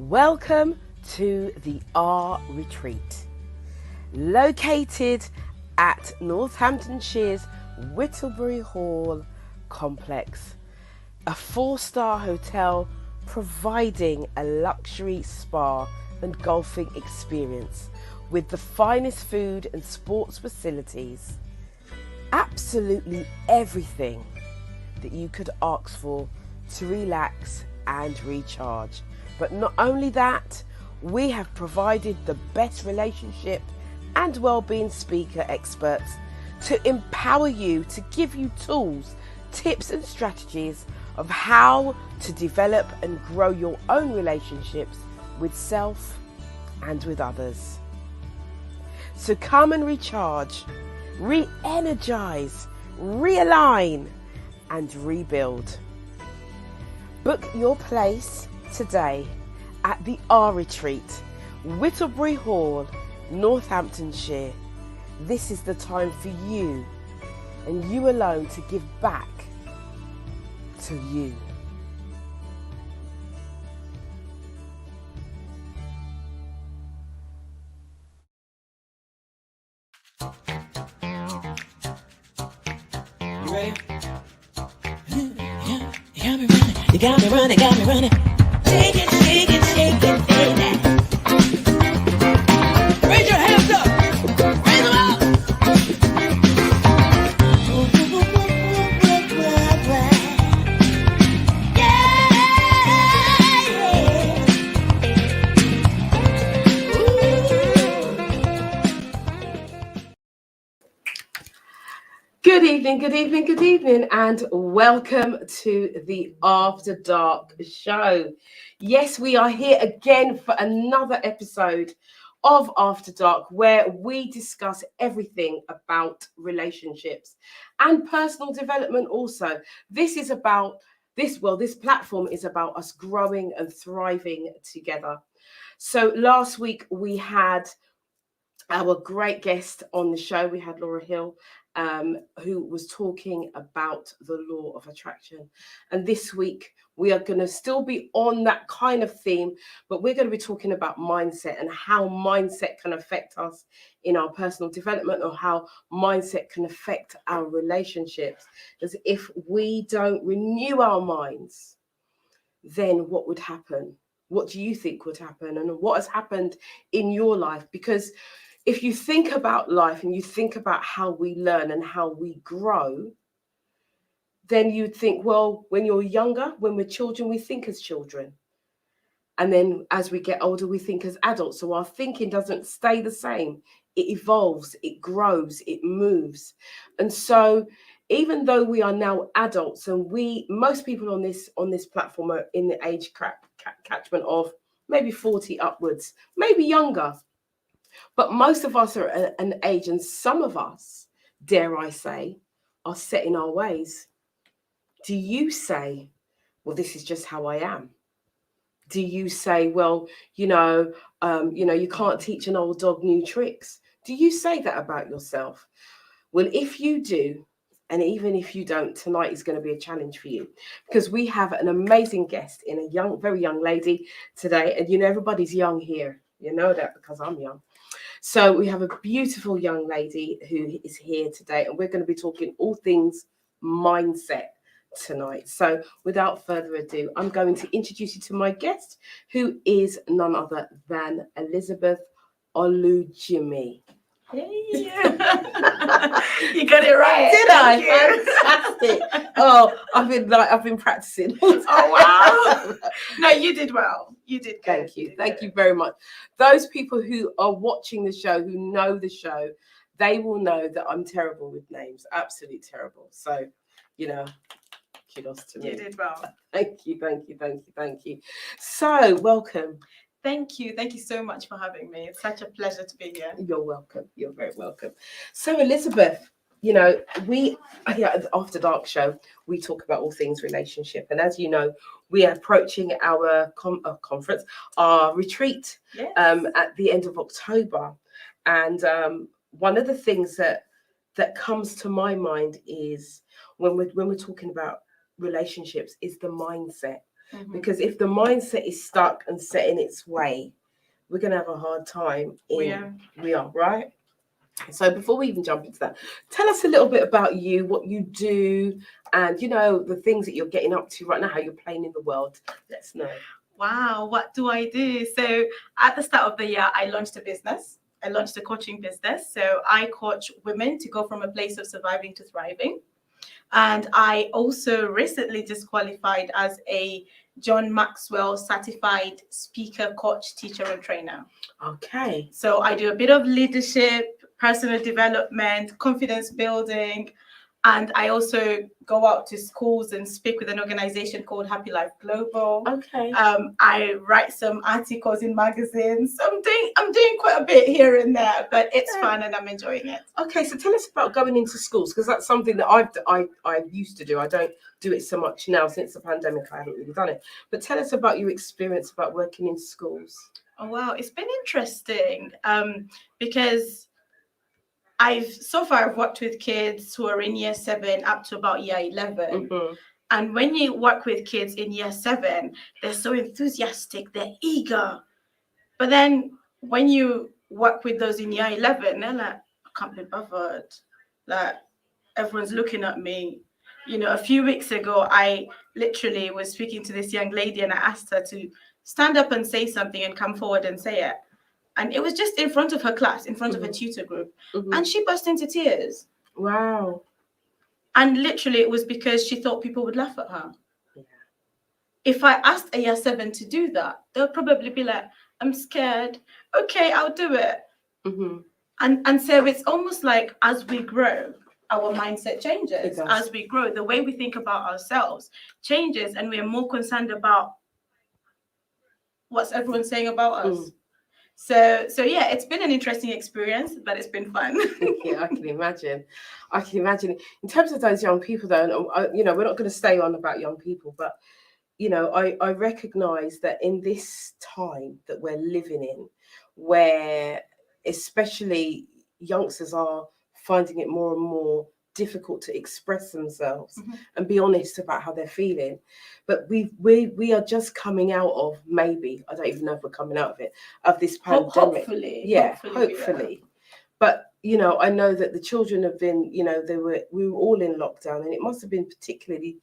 Welcome to the R Retreat, located at Northamptonshire's Whittlebury Hall complex, a 4-star hotel providing a luxury spa and golfing experience with the finest food and sports facilities. Absolutely everything that you could ask for to relax and recharge. But not only that, we have provided the best relationship and well-being speaker experts to empower you, to give you tools, tips and strategies of how to develop and grow your own relationships with self and with others. So come and recharge, re-energize, realign and rebuild. Book your place today at the R Retreat, Whittlebury Hall, Northamptonshire. This is the time for you and you alone to give back to you. You ready? You got me running, got me running. Shake it, shake it, shake it, baby. Raise your hands up. Raise them up. Good evening, and welcome to the After Dark show. Yes, we are here again for another episode of After Dark, where we discuss everything about relationships and personal development also. This platform is about us growing and thriving together. So last week we had our great guest on the show. We had Laura Hill, who was talking about the law of attraction. And this week, we are going to still be on that kind of theme, but we're going to be talking about mindset and how mindset can affect us in our personal development, or how mindset can affect our relationships. As if we don't renew our minds, then what would happen? What do you think would happen? And what has happened in your life? Because if you think about life and you think about how we learn and how we grow, then you'd think, well, when you're younger, when we're children, we think as children. And then as we get older, we think as adults. So our thinking doesn't stay the same. It evolves, it grows, it moves. And so even though we are now adults, and most people on this platform are in the age catchment of maybe 40 upwards, maybe younger. But most of us are at an age, and some of us, dare I say, are set in our ways. Do you say, well, this is just how I am? Do you say, well, you can't teach an old dog new tricks? Do you say that about yourself? Well, if you do, and even if you don't, tonight is going to be a challenge for you, because we have an amazing guest in a very young lady today. And everybody's young here. You know that because I'm young. So we have a beautiful young lady who is here today, and we're going to be talking all things mindset tonight. So without further ado, I'm going to introduce you to my guest, who is none other than Elizabeth Olojimi. Hey. You got it right. Did I? Fantastic. Oh, I've been practicing. Oh wow. No, you did well. You did good. Thank you. Thank you very much. Those people who are watching the show, who know the show, they will know that I'm terrible with names. Absolutely terrible. So, kudos to me. You did well. Thank you. So, welcome. Thank you so much for having me. It's such a pleasure to be here. You're welcome. You're very welcome. So, Elizabeth, we here at the After Dark show, we talk about all things relationship. And as you know, we are approaching our conference, our retreat, Yes. At the end of October. And one of the things that comes to my mind is when we're talking about relationships is the mindset. Mhm. Because if the mindset is stuck and set in its way, we're going to have a hard time. We are. Right? So before we even jump into that, tell us a little bit about you, what you do, and the things that you're getting up to right now, how you're playing in the world. Let's know. Wow, what do I do? So at the start of the year, I launched a business. I launched a coaching business. So I coach women to go from a place of surviving to thriving. And I also recently disqualified as a John Maxwell certified speaker, coach, teacher, and trainer. Okay. So I do a bit of leadership, personal development, confidence building, and I also go out to schools and speak with an organization called Happy Life Global. Okay. I write some articles in magazines. I'm doing quite a bit here and there, but it's fun and I'm enjoying it. Okay, so tell us about going into schools, because that's something that I used to do. I don't do it so much now since the pandemic. I haven't really done it. But tell us about your experience about working in schools. Oh wow, it's been interesting because I've worked with kids who are in year 7 up to about year 11. Mm-hmm. And when you work with kids in year 7, they're so enthusiastic, they're eager. But then when you work with those in year 11, they're like, I can't be bothered. Like, everyone's looking at me. A few weeks ago, I literally was speaking to this young lady and I asked her to stand up and say something and come forward and say it. And it was just in front of her class, in front of a tutor group. Mm-hmm. And she burst into tears. Wow. And literally it was because she thought people would laugh at her. Yeah. If I asked a year 7 to do that, they'll probably be like, I'm scared. Okay, I'll do it. Mm-hmm. And so it's almost like as we grow, our mindset changes. It does. As we grow, the way we think about ourselves changes, and we're more concerned about what's everyone saying about us. So yeah, it's been an interesting experience, but it's been fun. Yeah, I can imagine. In terms of those young people, though, we're not going to stay on about young people, but I recognize that in this time that we're living in, where especially youngsters are finding it more and more difficult to express themselves and be honest about how they're feeling, but we are just coming out of, maybe, I don't even know if we're coming out of it, of this pandemic. Hopefully. But I know that the children have been, we were all in lockdown, and it must have been particularly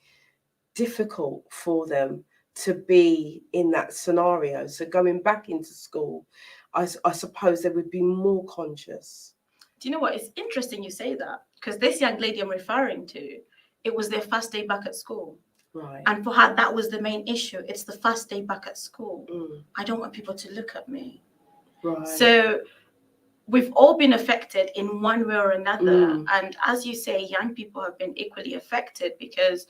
difficult for them to be in that scenario. So going back into school, I suppose they would be more conscious. Do you know what? It's interesting you say that, because this young lady I'm referring to, it was their first day back at school. Right. And for her, that was the main issue. It's the first day back at school. I don't want people to look at me. Right. So we've all been affected in one way or another. And as you say, young people have been equally affected, because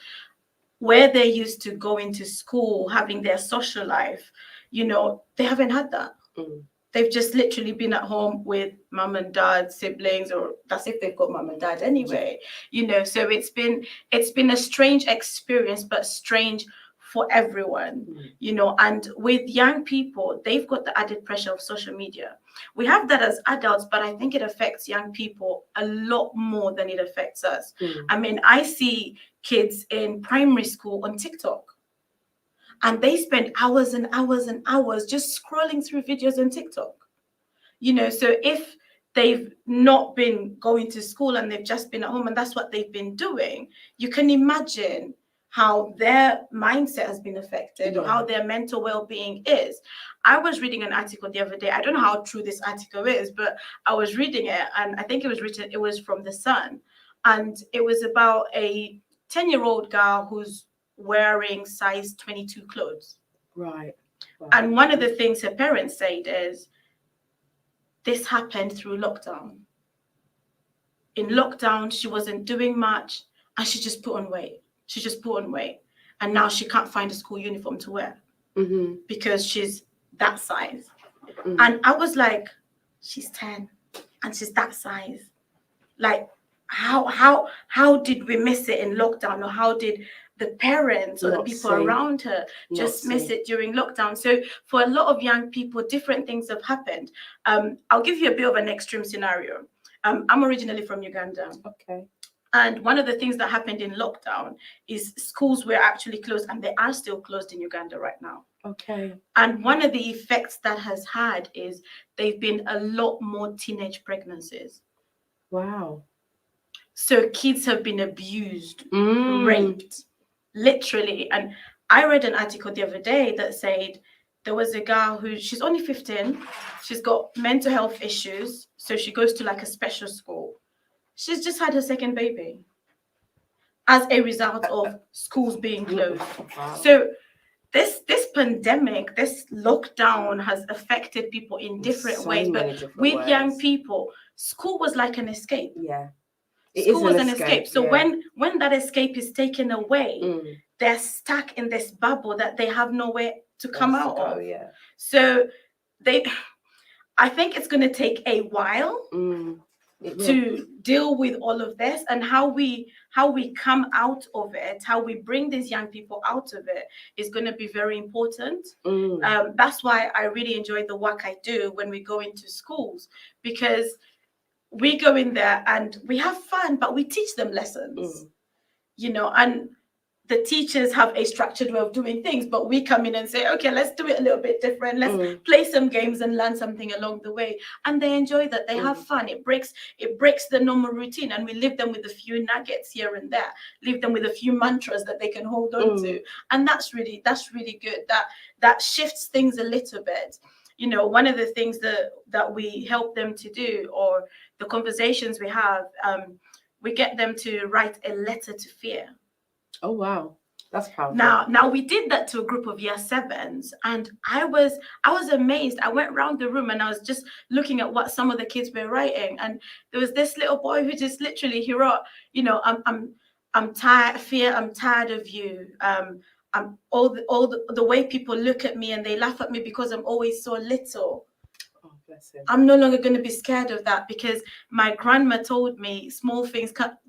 where they're used to going to school, having their social life, they haven't had that. They've just literally been at home with mum and dad, siblings, or that's if they've got mum and dad anyway. So it's been a strange experience, but strange for everyone. And with young people, they've got the added pressure of social media. We have that as adults, but I think it affects young people a lot more than it affects us. I mean, I see kids in primary school on TikTok, and they spend hours and hours and hours just scrolling through videos on TikTok. So if they've not been going to school and they've just been at home and that's what they've been doing, you can imagine how their mindset has been affected, or how their mental well-being is. I was reading an article the other day. I don't know how true this article is, but I was reading it, and I think it was from The Sun, and it was about a 10-year-old girl who's wearing size 22 clothes. Right. And one of the things her parents said is, this happened through lockdown. In lockdown, she wasn't doing much, and she just put on weight. And now she can't find a school uniform to wear because she's that size. And I was like, she's 10 and she's that size. Like, how did we miss it in lockdown? Or how did the parents or the people around her just miss it during lockdown? So for a lot of young people, different things have happened. I'll give you a bit of an extreme scenario. I'm originally from Uganda. Okay. And one of the things that happened in lockdown is schools were actually closed, and they are still closed in Uganda right now. Okay. And one of the effects that has had is there've been a lot more teenage pregnancies. Wow. So kids have been abused, Mm. raped, literally. And I read an article the other day that said there was a girl who, she's only 15, she's got mental health issues, so she goes to like a special school. She's just had her second baby as a result of schools being closed. Wow. So this pandemic, this lockdown has affected people in different so ways. many But different with ways. young people, school was like an escape. Yeah. It School is was an escape. So yeah. when that escape is taken away, Mm. they're stuck in this bubble that they have nowhere to come out of. Yeah. So I think it's going to take a while to deal with all of this, and how we come out of it, how we bring these young people out of it is going to be very important. That's why I really enjoy the work I do when we go into schools, because we go in there and we have fun, but we teach them lessons, and the teachers have a structured way of doing things, but we come in and say, okay, let's do it a little bit different. Let's play some games and learn something along the way. And they enjoy that. They have fun. It breaks the normal routine, and we leave them with a few nuggets here and there, leave them with a few mantras that they can hold on to. And that's really good. That shifts things a little bit. One of the things that we help them to do, or the conversations we have, we get them to write a letter to fear. Oh wow, that's powerful. Now we did that to a group of year 7s, and I was amazed. I went around the room and I was just looking at what some of the kids were writing, and there was this little boy who just literally, he wrote, I'm tired, fear, I'm tired of you. I'm all the way people look at me and they laugh at me because I'm always so little. Oh, bless him. I'm no longer going to be scared of that, because my grandma told me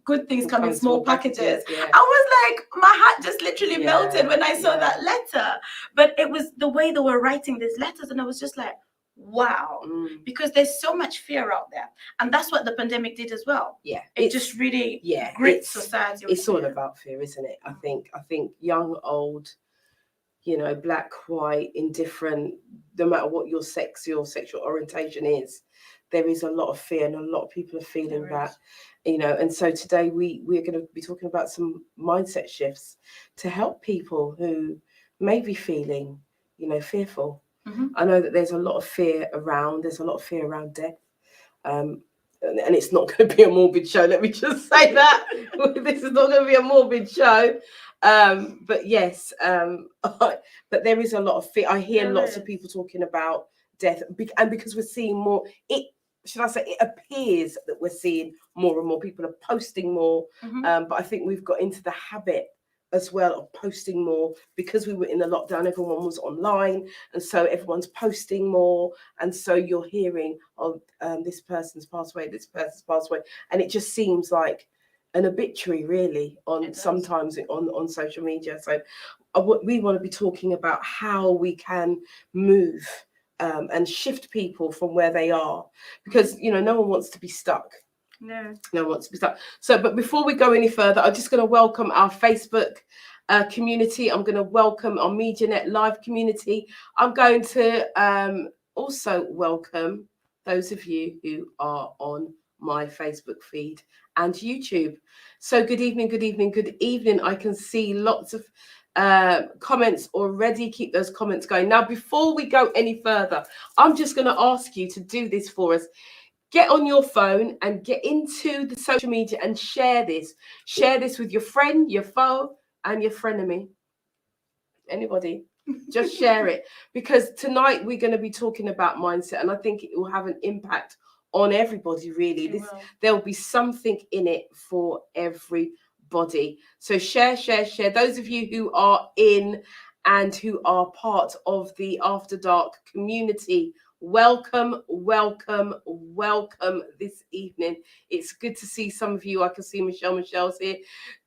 good things come in small packages. Yeah. I was like, my heart just literally melted when I saw that letter. But it was the way they were writing these letters, and I was just like, wow, because there's so much fear out there, and that's what the pandemic did as well. Yeah, it just really gripped society. It's all about fear, isn't it? I think young, old, black, white, indifferent, no matter what your sexual orientation is, there is a lot of fear, and a lot of people are feeling that, and so today we're going to be talking about some mindset shifts to help people who may be feeling, fearful. I know that there's a lot of fear around. There's a lot of fear around death. And it's not going to be a morbid show. Let me just say that. This is not going to be a morbid show. But yes, but there is a lot of fear. I hear lots of people talking about death, and because we're seeing more, it appears that we're seeing more and more people are posting more. But I think we've got into the habit as well of posting more, because we were in the lockdown. Everyone was online, and so everyone's posting more, and so you're hearing, this person's passed away, this person's passed away, and it just seems like an obituary, really, sometimes on social media. So we want to be talking about how we can move and shift people from where they are, because no one wants to be stuck. No one wants to be stuck. So, but before we go any further, I'm just going to welcome our Facebook community. I'm going to welcome our MediaNet Live community. I'm going to also welcome those of you who are on my Facebook feed and YouTube. So good evening, good evening, good evening. I can see lots of comments already. Keep those comments going. Now, before we go any further, I'm just going to ask you to do this for us. Get on your phone and get into the social media and share this. Share this with your friend, your foe, and your frenemy. Anybody. Just share it. Because tonight we're going to be talking about mindset, and I think it will have an impact on everybody, really. There'll be something in it for everybody. So share. Those of you who are in and who are part of the After Dark community, welcome this evening. It's good to see some of you. I can see Michelle's here.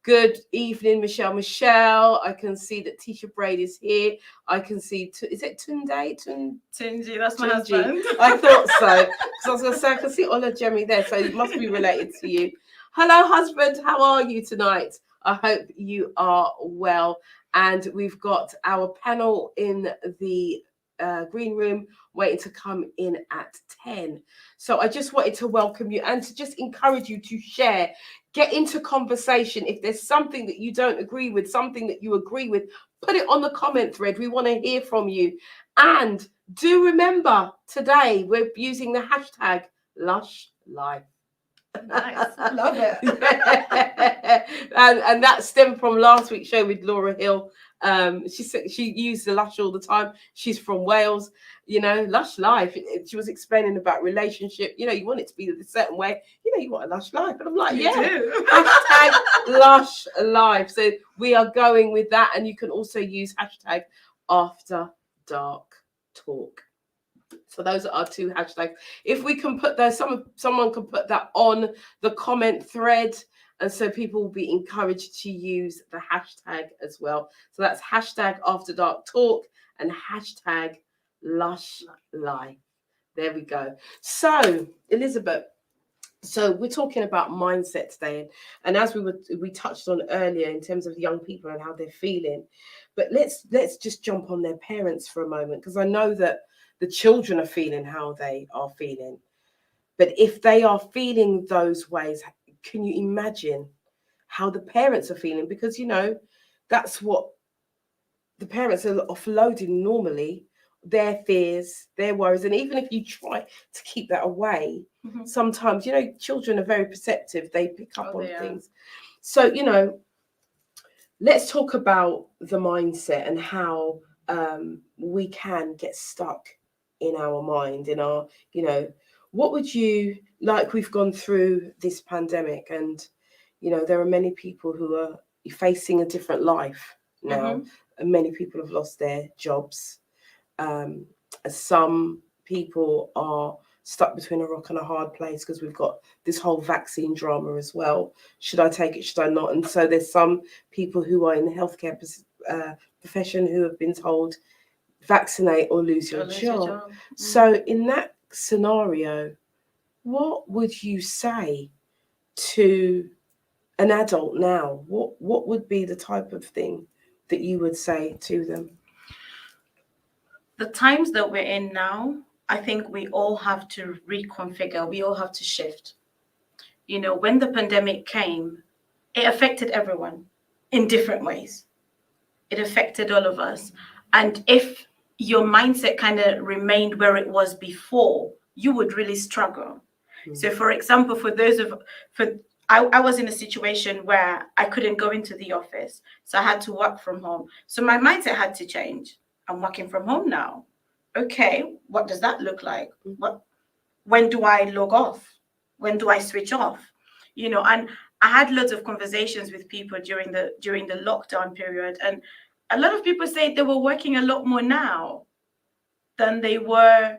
Good evening, Michelle. I can see that Tisha Braid is here. I can see, is it Tunde? Tunji, that's my husband. I thought so. Because I was going to say, I can see Olojimi there, so it must be related to you. Hello, husband. How are you tonight? I hope you are well. And we've got our panel in the green room waiting to come in at 10. So I just wanted to welcome you and to just encourage you to share, get into conversation. If there's something that you don't agree with, something that you agree with, put it on the comment thread. We want to hear from you. And do remember, today we're using the hashtag Lush Life. Nice. Love it. and that stemmed from last week's show with Laura Hill. She said she used the Lush all the time. She's from Wales, Lush Life. She was explaining about relationship. You want it to be a certain way. You want a lush life. And I'm like, You do. Hashtag Lush Life. So we are going with that. And you can also use hashtag After Dark Talk. So those are our two hashtags. If we can put those, someone can put that on the comment thread, and so people will be encouraged to use the hashtag as well. So that's hashtag After Dark Talk and hashtag Lush Life. There we go. So Elizabeth, so we're talking about mindset today, and as we touched on earlier in terms of young people and how they're feeling, but let's just jump on their parents for a moment, because I know that the children are feeling how they are feeling. But if they are feeling those ways, can you imagine how the parents are feeling? Because, that's what the parents are offloading normally, their fears, their worries. And even if you try to keep that away, sometimes, children are very perceptive. They pick up on things. So, let's talk about the mindset and how we can get stuck in our mind, in our, what would you like? We've gone through this pandemic, and there are many people who are facing a different life now, and many people have lost their jobs. Some people are stuck between a rock and a hard place because we've got this whole vaccine drama as well. Should I take it? Should I not? And so there's some people who are in the healthcare profession who have been told, vaccinate or lose your job. So in that scenario, what would you say to an adult now? What would be the type of thing that you would say to them? The times that we're in now, I think we all have to reconfigure. We all have to shift. When the pandemic came, it affected everyone in different ways. It affected all of us. And if your mindset kind of remained where it was before, you would really struggle. So, for example, I was in a situation where I couldn't go into the office, so I had to work from home. So my mindset had to change. I'm working from home now. Okay, what does that look like? When do I log off? When do I switch off? And I had lots of conversations with people during the lockdown period, and a lot of people say they were working a lot more now than they were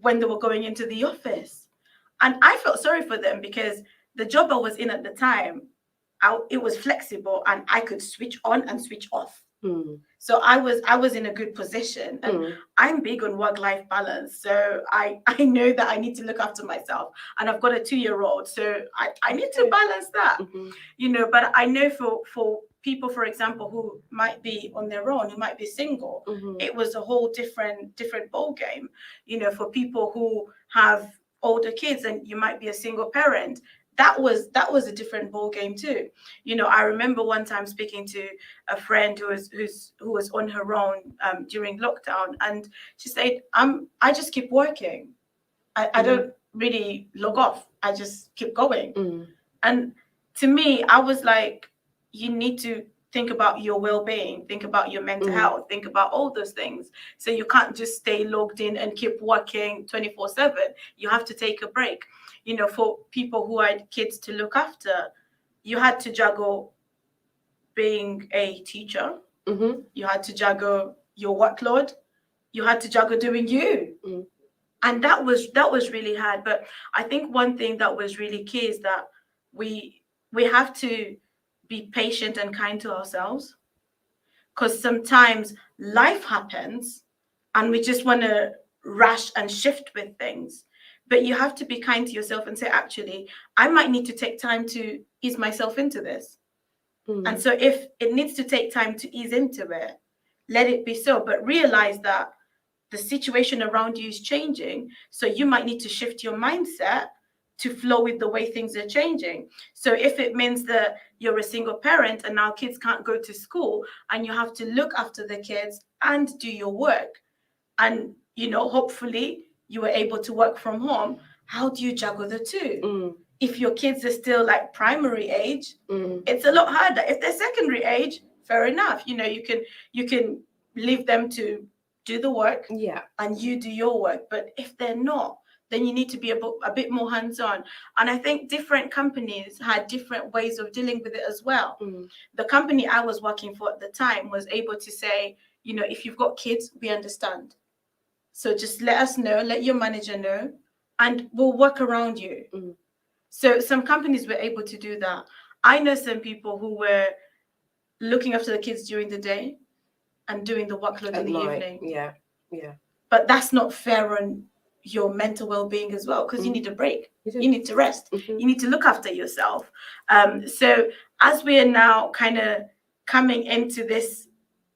when they were going into the office. And I felt sorry for them, because the job I was in at the time, it was flexible and I could switch on and switch off. So I was in a good position, and I'm big on work-life balance. So I know that I need to look after myself, and I've got a 2-year-old, so I need to balance that, but I know for people, for example, who might be on their own, who might be single, it was a whole different ball game. For people who have older kids and you might be a single parent, that was a different ball game too. I remember one time speaking to a friend who was on her own during lockdown, and she said, I just keep working. I don't really log off. I just keep going. And to me, I was like, you need to think about your well-being, think about your mental health, think about all those things. So you can't just stay logged in and keep working 24/7. You have to take a break. For people who had kids to look after, you had to juggle being a teacher. You had to juggle your workload. You had to juggle doing you. And that was really hard. But I think one thing that was really key is that we have to be patient and kind to ourselves, because sometimes life happens and we just want to rush and shift with things. But you have to be kind to yourself and say, actually, I might need to take time to ease myself into this. And so if it needs to take time to ease into it, let it be so. But realize that the situation around you is changing. So you might need to shift your mindset to flow with the way things are changing. So if it means that you're a single parent and now kids can't go to school and you have to look after the kids and do your work, and hopefully you were able to work from home, how do you juggle the two? If your kids are still like primary age, it's a lot harder. If they're secondary age, fair enough. You can leave them to do the work, and you do your work. But if they're not, then you need to be a bit more hands-on. And I think different companies had different ways of dealing with it as well. The company I was working for at the time was able to say, if you've got kids, we understand. So just let us know, let your manager know, and we'll work around you. So some companies were able to do that. I know some people who were looking after the kids during the day and doing the workload in the evening. Yeah. But that's not fair on your mental well-being as well, because you need a break. You need to rest. You need to look after yourself. So as we are now kind of coming into this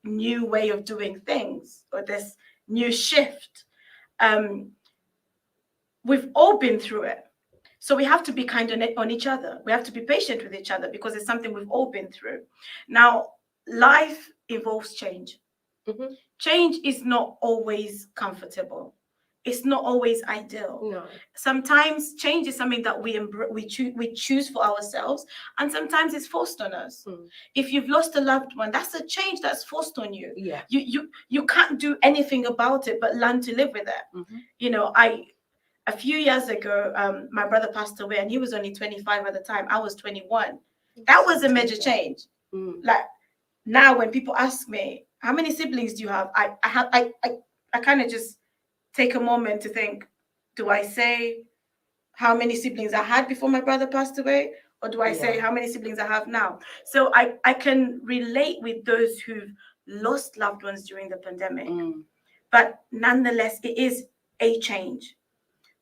new way of doing things, or this new shift, we've all been through it. So we have to be kind on each other. We have to be patient with each other, because it's something we've all been through. Now, life involves change. Change is not always comfortable. It's not always ideal. No. Sometimes change is something that we choose for ourselves, and sometimes it's forced on us. If you've lost a loved one, that's a change that's forced on you. Yeah. You can't do anything about it but learn to live with it. A few years ago, my brother passed away, and he was only 25 at the time. I was 21. That was a major change. Like now, when people ask me, how many siblings do you have? I kind of just take a moment to think, do I say how many siblings I had before my brother passed away? Or do I say how many siblings I have now? So I can relate with those who've lost loved ones during the pandemic. But nonetheless, it is a change.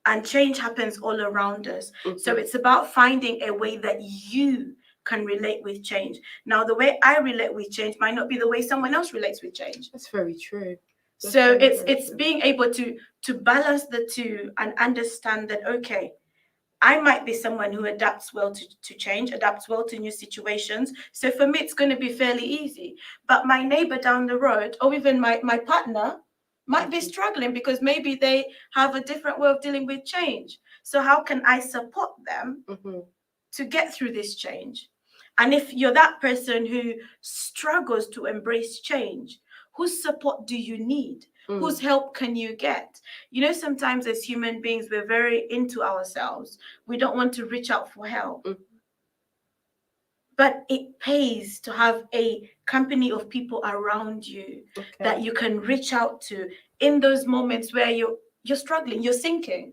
And change happens all around us. So it's about finding a way that you can relate with change. Now, the way I relate with change might not be the way someone else relates with change. That's very true. So it's being able to balance the two and understand that, okay, I might be someone who adapts well to change, adapts well to new situations. So for me, it's going to be fairly easy. But my neighbor down the road, or even my partner, might be struggling because maybe they have a different way of dealing with change. So how can I support them to get through this change? And if you're that person who struggles to embrace change, whose support do you need? Whose help can you get? Sometimes as human beings, we're very into ourselves. We don't want to reach out for help. But it pays to have a company of people around you that you can reach out to in those moments where you're struggling, you're sinking.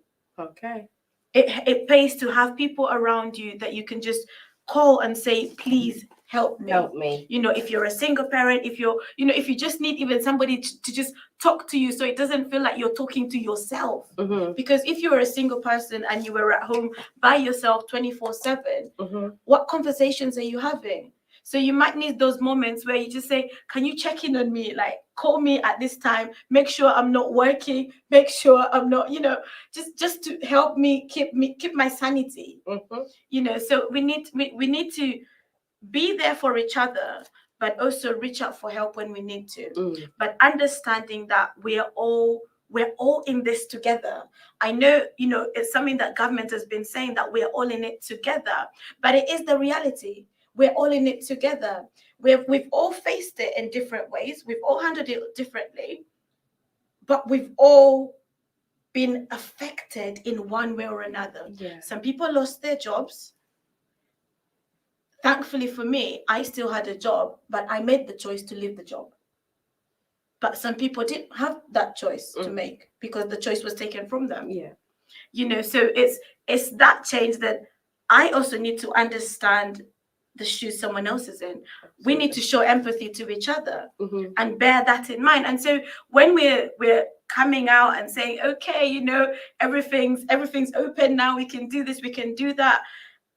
It pays to have people around you that you can just call and say, please help me. If you're a single parent, if you just need even somebody to just talk to you, so it doesn't feel like you're talking to yourself. Because if you were a single person and you were at home by yourself 24/7, what conversations are you having? So you might need those moments where you just say, can you check in on me? Like, call me at this time, make sure I'm not working, make sure I'm not, just to help me keep my sanity. So we need to be there for each other, but also reach out for help when we need to. But understanding that we're all in this together. I know, it's something that government has been saying, that we're all in it together, but it is the reality. We're all in it together. We've all faced it in different ways. We've all handled it differently, but we've all been affected in one way or another. Some people lost their jobs. Thankfully for me, I still had a job, but I made the choice to leave the job. But some people didn't have that choice to make because the choice was taken from them. So it's that change that I also need to understand the shoes someone else is in. We need to show empathy to each other and bear that in mind. And so when we're coming out and saying, okay, you know, everything's open now, we can do this, we can do that,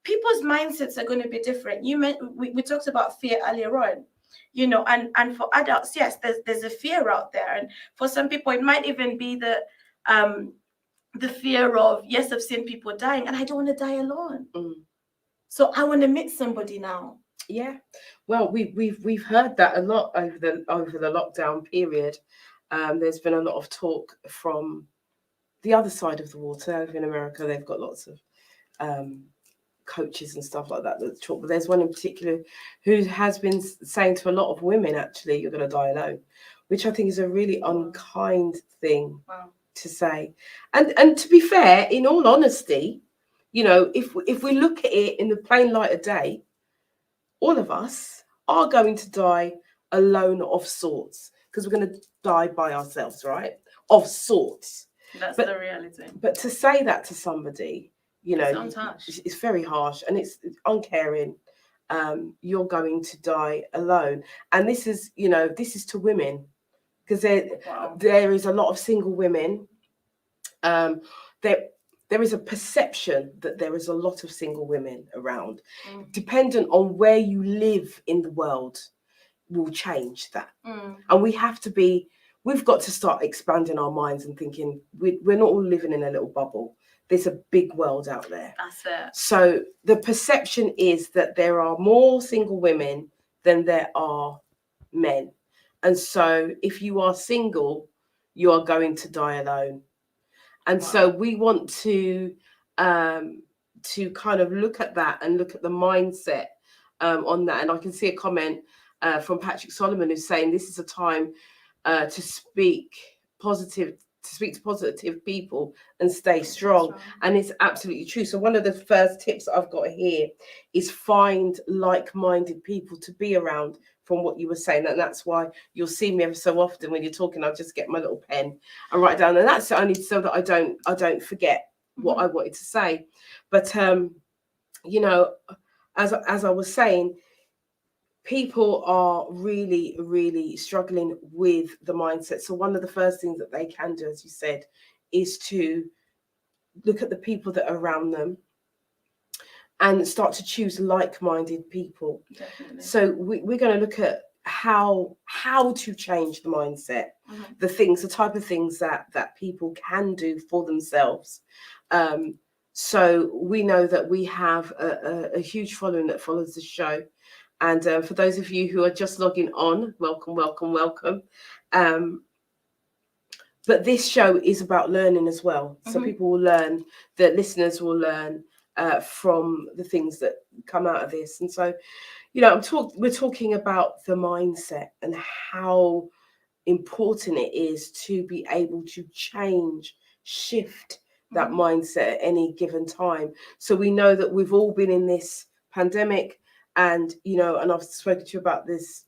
people's mindsets are going to be different. We talked about fear earlier on, you know, and for adults, yes, there's a fear out there, and for some people it might even be the fear of, yes, I've seen people dying and I don't want to die alone. So I want to meet somebody now. Yeah, well, we've heard that a lot over the lockdown period. There's been a lot of talk from the other side of the water. Over in America, they've got lots of coaches and stuff like that that talk. But there's one in particular who has been saying to a lot of women, actually, you're going to die alone, which I think is a really unkind thing to say. And to be fair, in all honesty, you know, if we look at it in the plain light of day, all of us are going to die alone of sorts, because we're going to die by ourselves, right? Of sorts. That's the reality. But to say that to somebody, you know, sounds harsh. It's very harsh and it's uncaring. You're going to die alone. And this is, you know, this is to women, because there is a lot of single women. There is a perception that there is a lot of single women around. Dependent on where you live in the world will change that. And we've got to start expanding our minds and thinking we're not all living in a little bubble. There's a big world out there. That's it. So the perception is that there are more single women than there are men. And so if you are single, you are going to die alone. And so we want to kind of look at that and look at the mindset on that. And I can see a comment from Patrick Solomon who's saying this is a time to speak to positive people and stay strong. And it's absolutely true. So one of the first tips I've got here is find like-minded people to be around, from what you were saying. And that's why you'll see me ever so often when you're talking, I'll just get my little pen and write down. And that's only so that I don't forget what I wanted to say. But you know, as I was saying, people are really, really struggling with the mindset. So one of the first things that they can do, as you said, is to look at the people that are around them and start to choose like-minded people. Definitely. So we're going to look at how to change the mindset, the type of things that people can do for themselves. So we know that we have a huge following that follows the show. And for those of you who are just logging on, welcome, welcome, welcome. But this show is about learning as well. So people will learn, the listeners will learn from the things that come out of this. And so, you know, we're talking about the mindset and how important it is to be able to shift that mindset at any given time. So we know that we've all been in this pandemic, and, you know, and I've spoken to you about this,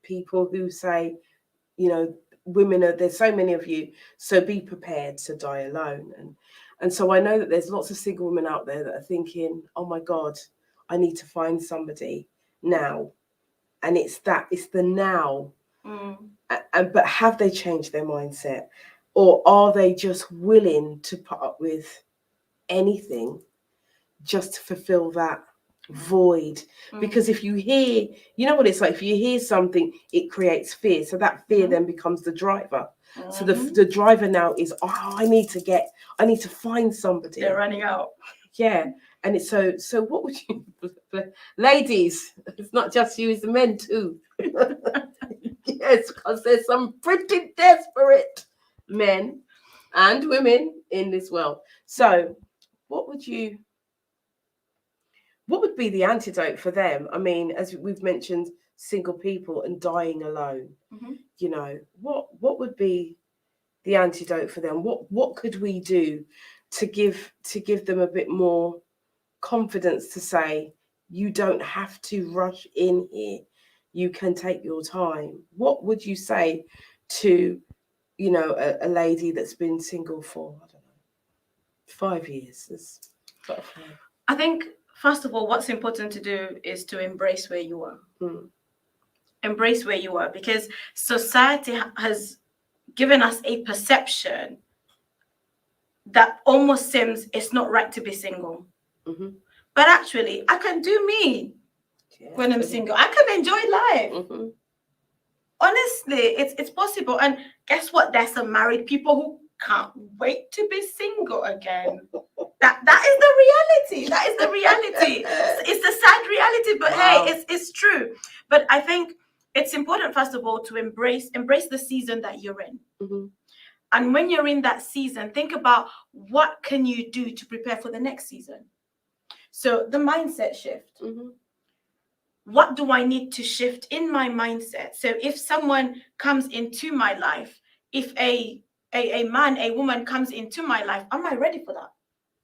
people who say, you know, there's so many of you, so be prepared to die alone. And so I know that there's lots of single women out there that are thinking, oh my God, I need to find somebody now. And it's the now. But have they changed their mindset? Or are they just willing to put up with anything just to fulfill that void? Because if you hear, you know what it's like, if you hear something, it creates fear. So that fear then becomes the driver. So the driver now is, I need to find somebody. They're running out. Yeah. And it's so what would you, ladies, it's not just you, it's the men too. Yes, because there's some pretty desperate men and women in this world. So what would be the antidote for them? I mean, as we've mentioned, single people and dying alone. You know, what would be the antidote for them? What could we do to give them a bit more confidence to say, you don't have to rush in here, you can take your time? What would you say to, you know, a lady that's been single for, I don't know, 5 years? I think, first of all, what's important to do is to embrace where you are. Embrace where you are, because society has given us a perception that almost seems it's not right to be single. Mhm. But actually, I can do me when I'm single. I can enjoy life. Mhm. Honestly, it's possible. And guess what? There's some married people who can't wait to be single again. That is the reality. That is the reality. It's a sad reality, but Wow. hey, it's true. But I think it's important, first of all, to embrace the season that you're in. Mhm. And when you're in that season, think about what can you do to prepare for the next season. So the mindset shift. Mhm. What do I need to shift in my mindset? So if someone comes into my life, if a man, a woman comes into my life, am I ready for that?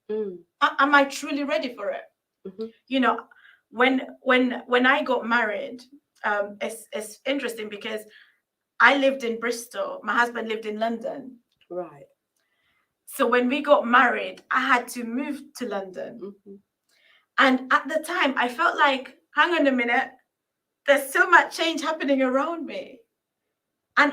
Mm. Am I truly ready for it? Mhm. You know, when I got married, it's interesting because I lived in Bristol, my husband lived in London. Right. So when we got married, I had to move to London. Mhm. And at the time, I felt like, hang on a minute, there's so much change happening around me. And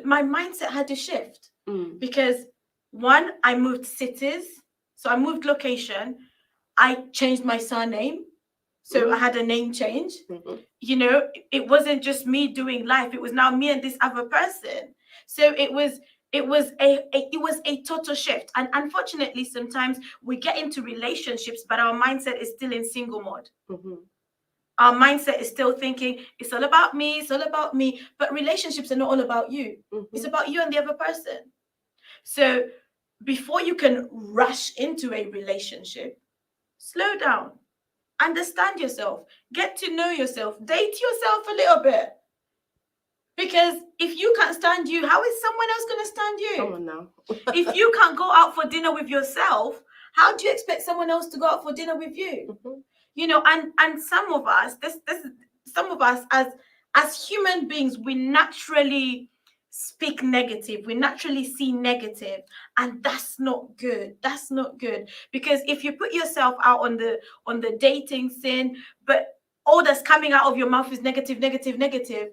my mindset had to shift Mm. because one, I moved cities. So I moved location. I changed my surname. So I had a name change. Mhm. You know, it wasn't just me doing life. It was now me and this other person. So it was a total shift. And unfortunately, sometimes we get into relationships, but our mindset is still in single mode. Mhm. Our mindset is still thinking it's all about me, it's all about me. But relationships are not all about you. It's Mhm. about you and the other person. So before you can rush into a relationship, slow down, understand yourself, get to know yourself, date yourself a little bit. Because if you can't stand you, how is someone else going to stand you? Come on now. If you can't go out for dinner with yourself, how do you expect someone else to go out for dinner with you? Mhm. You know, and some of us, some of us as human beings, we naturally speak negative, we naturally see negative, and that's not good. That's not good. Because if you put yourself out on the dating scene, but all that's coming out of your mouth is negative, negative, negative,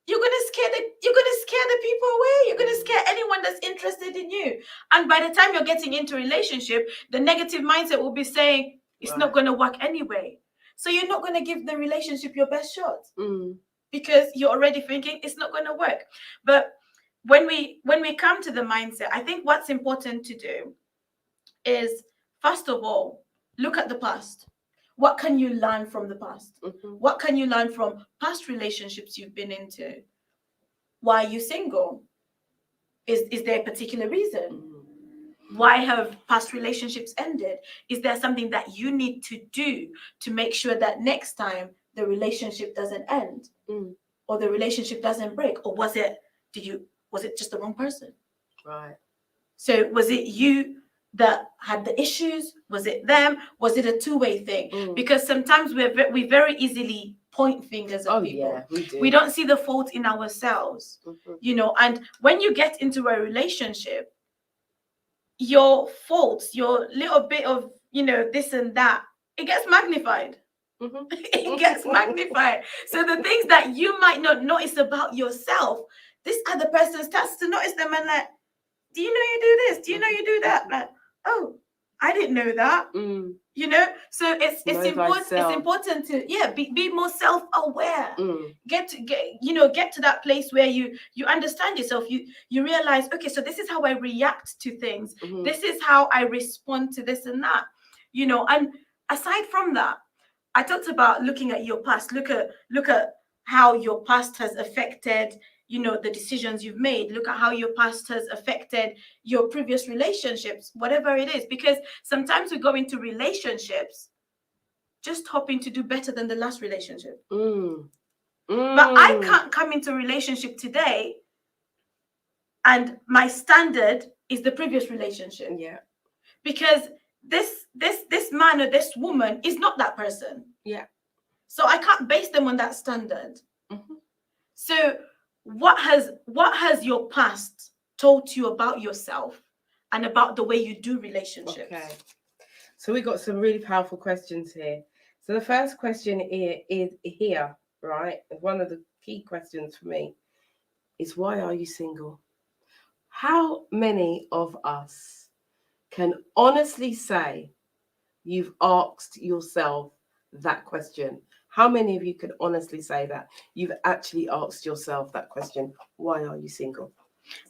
you're gonna scare the people away. You're gonna scare anyone that's interested in you. And by the time you're getting into a relationship, the negative mindset will be saying it's not Right. gonna work anyway. So you're not gonna give the relationship your best shot Mm. because you're already thinking it's not gonna work. But when we come to the mindset, I think what's important to do is, first of all, look at the past. What can you learn from the past? Mhm. What can you learn from past relationships you've been into? Why are you single? Is there a particular reason? Mm. Why have past relationships ended? Is there something that you need to do to make sure that next time the relationship doesn't end Mm. or the relationship doesn't break? Or was it just the wrong person? Right. So was it you that had the issues? Was it them? Was it a two-way thing? Mm. Because sometimes we very easily point fingers at Oh people. yeah, we do. We don't see the fault in ourselves, Mhm. you know. And when you get into a relationship, your faults, your little bit of, you know, this and that, it gets magnified. Mhm. It gets magnified. So the things that you might not notice about yourself, this other person starts to notice them and like, do you know you do this? Do you know you do that? Like, oh, I didn't know that. Mm. You know, so it's Know important. It's thyself. important to be more self-aware. Mm. Get to that place where you understand yourself. You realize, okay, so this is how I react to things. Mhm. This is how I respond to this and that. You know, and aside from that, I talked about looking at your past. Look at how your past has affected, you know, the decisions you've made. Look at how your past has affected your previous relationships, whatever it is. Because sometimes we go into relationships just hoping to do better than the last relationship. Mm. But I Mm. can't come into a relationship today and my standard is the previous relationship. Yeah. Because this man or this woman is not that person. Yeah. So I can't base them on that standard. Mhm. So what has your past told you about yourself and about the way you do relationships? Okay. So we got some really powerful questions here. So the first question is here, right? One of the key questions for me is, why are you single? How many of us can honestly say you've asked yourself that question? How many of you can honestly say that you've actually asked yourself that question? Why are you single?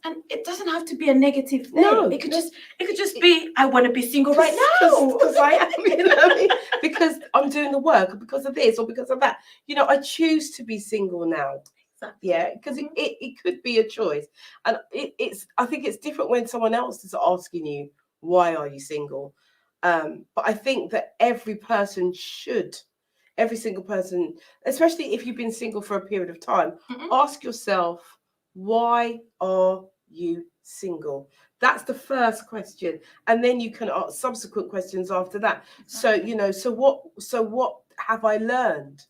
And it doesn't have to be a negative thing. No, it could just be, I want to be single right now. Because I am, you know what I mean? Because I'm doing the work, or because of this, or because of that. You know, I choose to be single now. Exactly. Yeah, because it could be a choice. And it's I think it's different when someone else is asking you, why are you single? But I think that every single person, especially if you've been single for a period of time, ask yourself, why are you single? That's the first question, and then you can ask subsequent questions after that. So what have I learned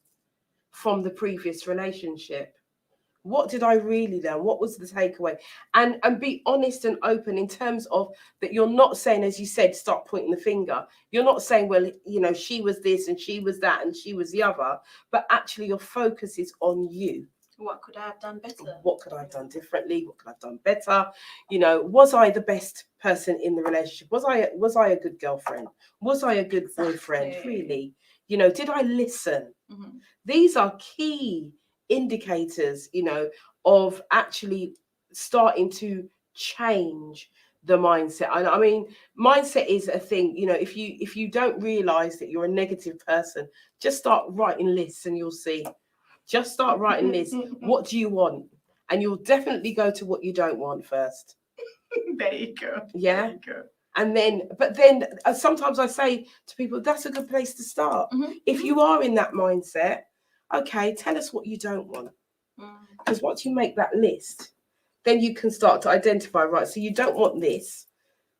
from the previous relationship? What did I really learn? What was the takeaway? And be honest and open in terms of that. You're not saying, as you said, start pointing the finger. You're not saying, well, she was this and she was that and she was the other, but actually your focus is on you. What could I have done better? What could I have done differently? What could I have done better? Was I the best person in the relationship? Was I a good girlfriend? Was I a good boyfriend? Really? Did I listen? Mm-hmm. These are key indicators, of actually starting to change the mindset. And I mean, mindset is a thing. If you don't realize that you're a negative person, just start writing lists and you'll see. Just start writing lists. What do you want? And you'll definitely go to what you don't want first. There you go. Yeah. There you go. And then sometimes I say to people, that's a good place to start. Mm-hmm. If you are in that mindset, okay, tell us what you don't want. Because once you make that list, then you can start to identify, right, so you don't want this.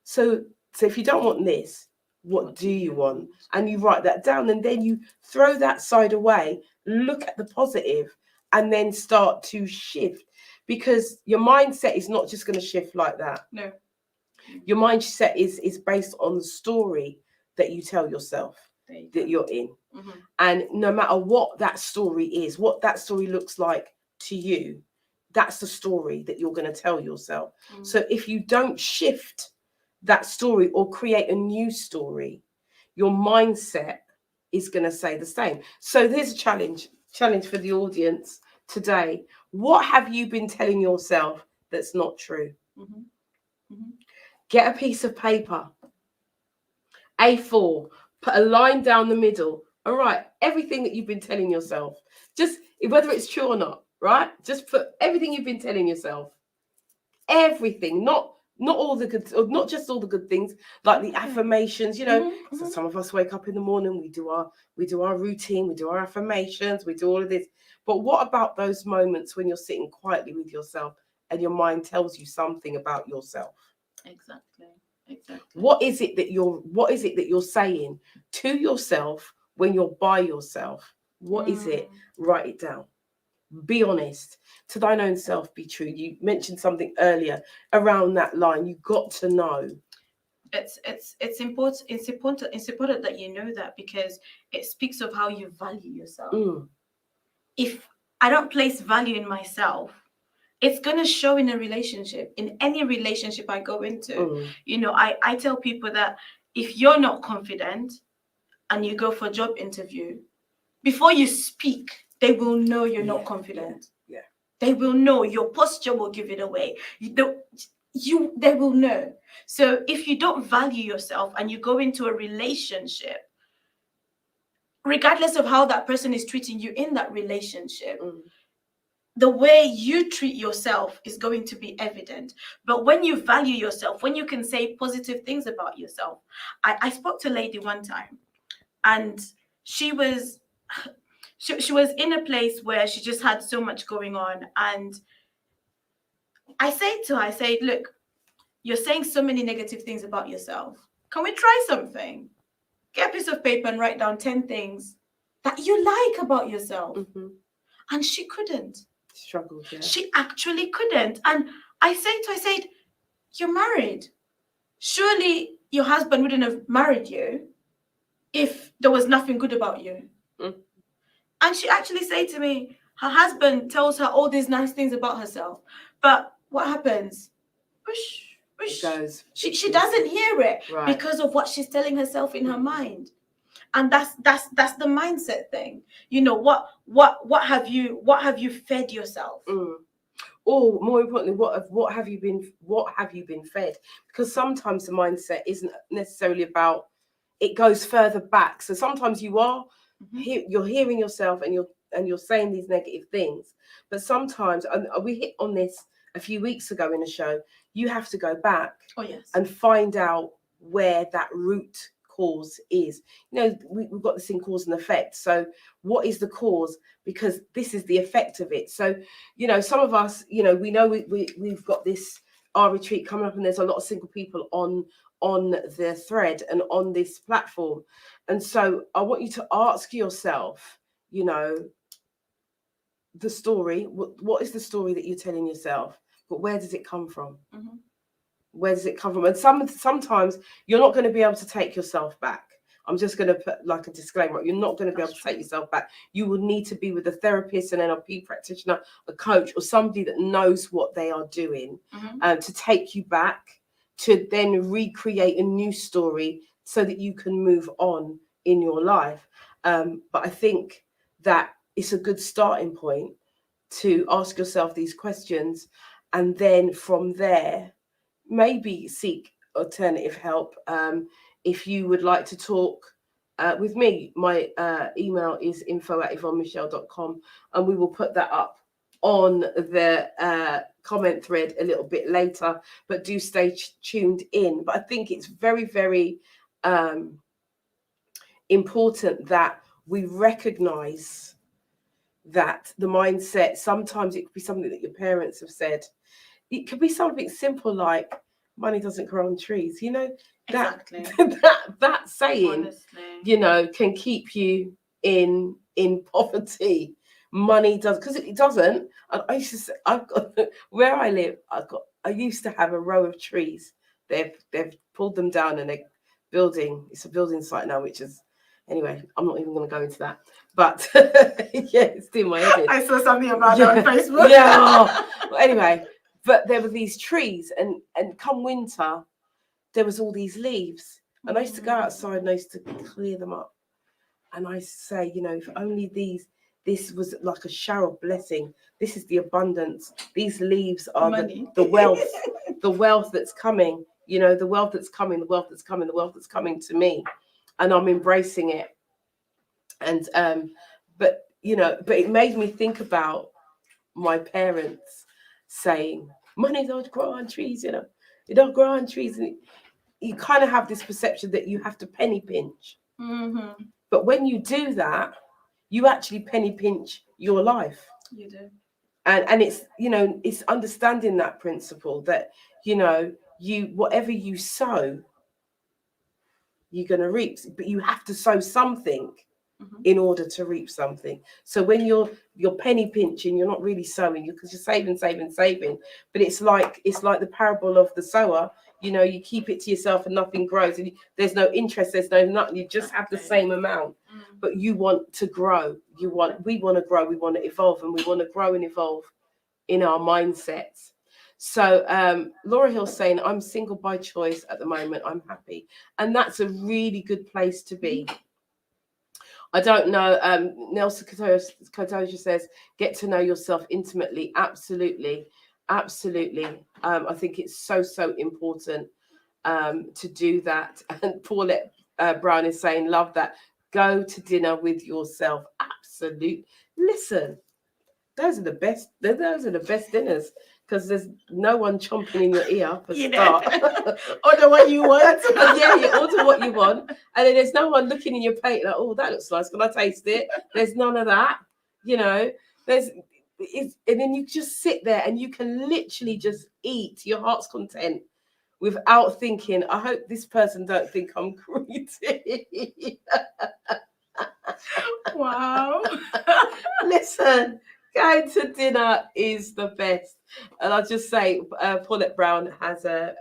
So if you don't want this, what do you want? And you write that down, and then you throw that side away, look at the positive, and then start to shift. Because your mindset is not just going to shift like that. No. Your mindset is based on the story that you tell yourself that you're in. Mm-hmm. And no matter what that story is, what that story looks like to you, that's the story that you're going to tell yourself. So if you don't shift that story or create a new story, your mindset is going to say the same. So there's a challenge for the audience today. What have you been telling yourself that's not true? Mm-hmm. Mm-hmm. Get a piece of paper, A4, put a line down the middle. All right, everything that you've been telling yourself, just whether it's true or not, right? Just put everything you've been telling yourself. Everything, not all the good, or not just all the good things, like the affirmations. So some of us wake up in the morning, we do our routine, we do our affirmations, we do all of this. But what about those moments when you're sitting quietly with yourself and your mind tells you something about yourself? Exactly. What is it that you're saying to yourself when you're by yourself? What is it? Write it down. Be honest. To thine own self be true. You mentioned something earlier around that line. You got to know. It's important. It's important that you know that, because it speaks of how you value yourself. If I don't place value in myself, it's going to show in a relationship, in any relationship I go into. I tell people that if you're not confident and you go for a job interview, before you speak, they will know you're not confident. Yeah. They will know. Your posture will give it away. They will know. So if you don't value yourself and you go into a relationship, regardless of how that person is treating you in that relationship, the way you treat yourself is going to be evident. But when you value yourself, when you can say positive things about yourself, I spoke to a lady one time, and she was in a place where she just had so much going on. And I said to her, I said, look, you're saying so many negative things about yourself. Can we try something? Get a piece of paper and write down 10 things that you like about yourself. And she couldn't. Struggled, yeah. She actually couldn't. And I said, you're married. Surely your husband wouldn't have married you if there was nothing good about you. And she actually said to me, her husband tells her all these nice things about herself. But what happens? whoosh, whoosh. It goes. She doesn't hear it Right. because of what she's telling herself in her mind. And that's the mindset thing. You know, what have you fed yourself? Or more importantly, what have you been fed? Because sometimes the mindset isn't necessarily about, it goes further back. So sometimes you're hearing yourself and you're saying these negative things, but sometimes, and we hit on this a few weeks ago in a show, you have to go back and find out where that root cause is. You know, we've got this thing cause and effect. So what is the cause? Because this is the effect of it. So, you know, some of us, you know we've got this, our retreat coming up, and there's a lot of single people on the thread and on this platform. And so I want you to ask yourself, you know, the story, what is the story that you're telling yourself, but where does it come from? Where does it come from? And sometimes you're not going to be able to take yourself back. I'm just going to put like a disclaimer. You're not going to be able to take yourself back. You will need to be with a therapist, an NLP practitioner, a coach, or somebody that knows what they are doing to take you back, to then recreate a new story so that you can move on in your life. But I think that it's a good starting point to ask yourself these questions, and then from there, maybe seek alternative help. If you would like to talk with me, my email is info@yvonnemichelle.com, and we will put that up on the comment thread a little bit later, but do stay tuned in. But I think it's very, very important that we recognize that the mindset, sometimes it could be something that your parents have said. It could be something simple like money doesn't grow on trees. You know, that saying, honestly, you know, can keep you in poverty. Money does, because it doesn't. And I used to say, I've got where I live. I used to have a row of trees. They've pulled them down and they're building. It's a building site now, which is, anyway, I'm not even going to go into that. But yeah, it's in my head. I saw something about that on Facebook. Yeah. Well, anyway, but there were these trees, and come winter, there was all these leaves, and I used to go outside and I used to clear them up, and I used to say, you know, if only this was like a shower of blessing. This is the abundance. These leaves are the wealth, the wealth that's coming. You know, the wealth that's coming, the wealth that's coming, the wealth that's coming to me, and I'm embracing it. And but it made me think about my parents saying, money don't grow on trees, you know, it don't grow on trees. And you kind of have this perception that you have to penny pinch. But when you do that, you actually penny pinch your life. You do. And it's, you know, it's understanding that principle that, you know, whatever you sow, you're going to reap. But you have to sow something in order to reap something. So when you're penny pinching, you're not really sowing, because you're saving. But it's like the parable of the sower. You know, you keep it to yourself and nothing grows, and there's no interest, there's no nothing. You just have the same amount, but you want to grow. We want to grow. We want to evolve, and we want to grow and evolve in our mindsets. So Laura Hill's saying, I'm single by choice at the moment. I'm happy, and that's a really good place to be. I don't know. Nelson Kotoja says, get to know yourself intimately. Absolutely. I think it's so important to do that. And Paulette Brown is saying, love that. Go to dinner with yourself. Absolute. Listen, those are the best dinners, because there's no one chomping in your ear for start. Order what you want. Yeah, you order what you want, and then there's no one looking in your plate like, oh, that looks nice, can I taste it? There's none of that. You know, and then you just sit there and you can literally just eat to your heart's content without thinking, I hope this person don't think I'm greedy. Wow. Listen, going to dinner is the best. And I'll just say, Paulette Brown has a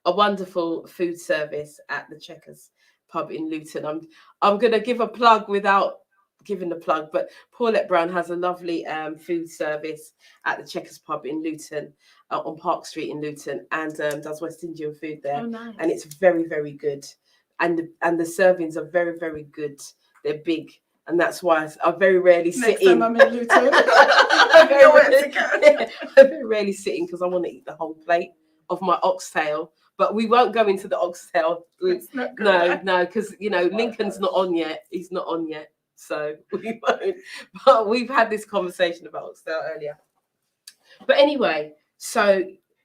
wonderful food service at the Checkers pub in Luton. I'm going to give a plug without giving the plug, but Paulette Brown has a lovely food service at the Checkers pub in Luton. on Park Street in Luton, and does West Indian food there. Oh, nice. And it's very, very good. And the servings are very, very good. They're big. And that's why I very rarely sit Next in. time I'm in Luton, I know where to go. I very rarely sit in because I want to eat the whole plate of my oxtail. But we won't go into the oxtail. It's not good. No, because Lincoln's not on yet. He's not on yet, so we won't. But we've had this conversation about oxtail earlier. But anyway, so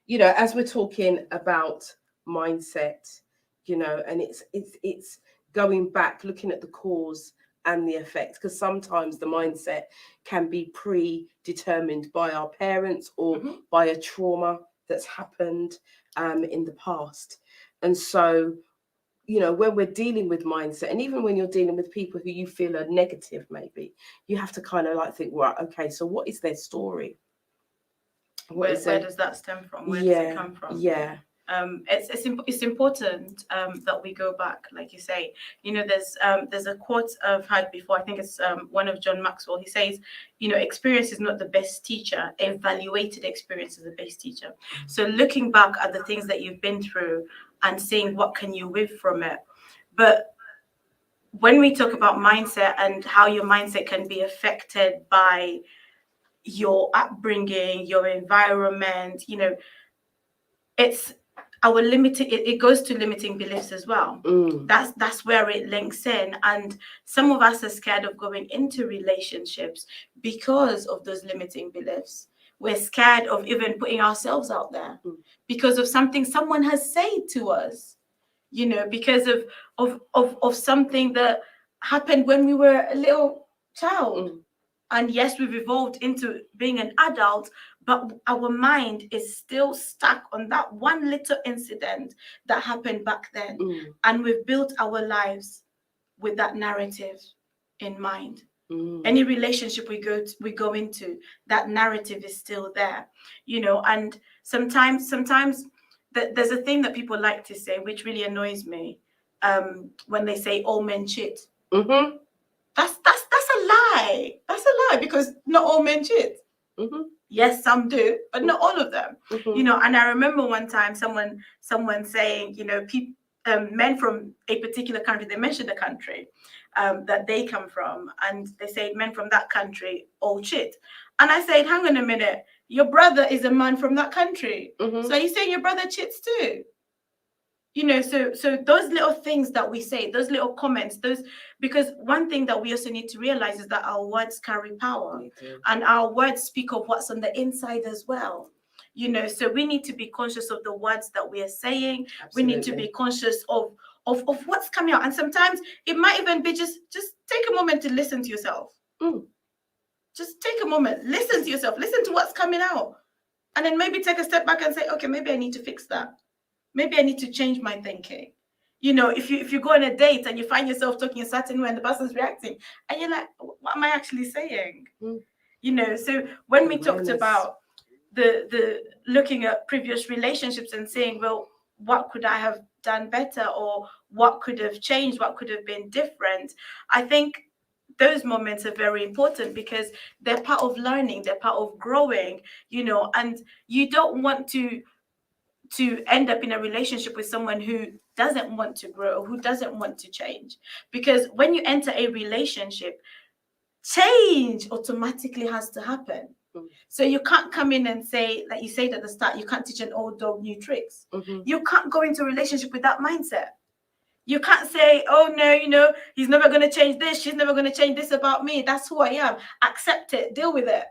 as we're talking about mindset, and it's going back, looking at the cause and the effect, because sometimes the mindset can be predetermined by our parents or by a trauma that's happened in the past. And so when we're dealing with mindset, and even when you're dealing with people who you feel are negative, maybe you have to kind of like think, right, okay, so what is their story? Where does that stem from? Where does it come from? Yeah. It's important that we go back, like you say. There's a quote I've had before. I think it's one of John Maxwell. He says, experience is not the best teacher. Evaluated experience is the best teacher. So looking back at the things that you've been through and seeing what can you whip from it. But when we talk about mindset and how your mindset can be affected by your upbringing, your environment, it's our limiting. It goes to limiting beliefs as well. That's where it links in. And some of us are scared of going into relationships because of those limiting beliefs. We're scared of even putting ourselves out there because of something someone has said to us, because of something that happened when we were a little child. And yes, we've evolved into being an adult, but our mind is still stuck on that one little incident that happened back then. And we've built our lives with that narrative in mind. Any relationship we go into, that narrative is still there, and sometimes there's a thing that people like to say, which really annoys me, when they say all men cheat. That's a lie. That's a lie, because not all men cheat. Yes, some do, but not all of them. And I remember one time someone saying, men from a particular country, they mentioned the country that they come from, and they say men from that country all cheat. And I said, hang on a minute, your brother is a man from that country. So are you saying your brother cheats too? So those little things that we say, those little comments, because one thing that we also need to realize is that our words carry power, and our words speak of what's on the inside as well. So we need to be conscious of the words that we are saying. Absolutely. We need to be conscious of what's coming out. And sometimes it might even be just take a moment to listen to yourself. Just take a moment, listen to yourself, listen to what's coming out. And then maybe take a step back and say, okay, maybe I need to fix that. Maybe I need to change my thinking. If you go on a date and you find yourself talking a certain way and the person's reacting, and you're like, what am I actually saying? So when we talked about the looking at previous relationships and saying, well, what could I have done better, or what could have changed, what could have been different? I think those moments are very important because they're part of learning, they're part of growing, and you don't want to end up in a relationship with someone who doesn't want to grow, who doesn't want to change. Because when you enter a relationship, change automatically has to happen. So you can't come in and say, like you said at the start, you can't teach an old dog new tricks. You can't go into a relationship with that mindset. You can't say, oh no, he's never going to change this, she's never going to change this about me. That's who I am. Accept it, deal with it.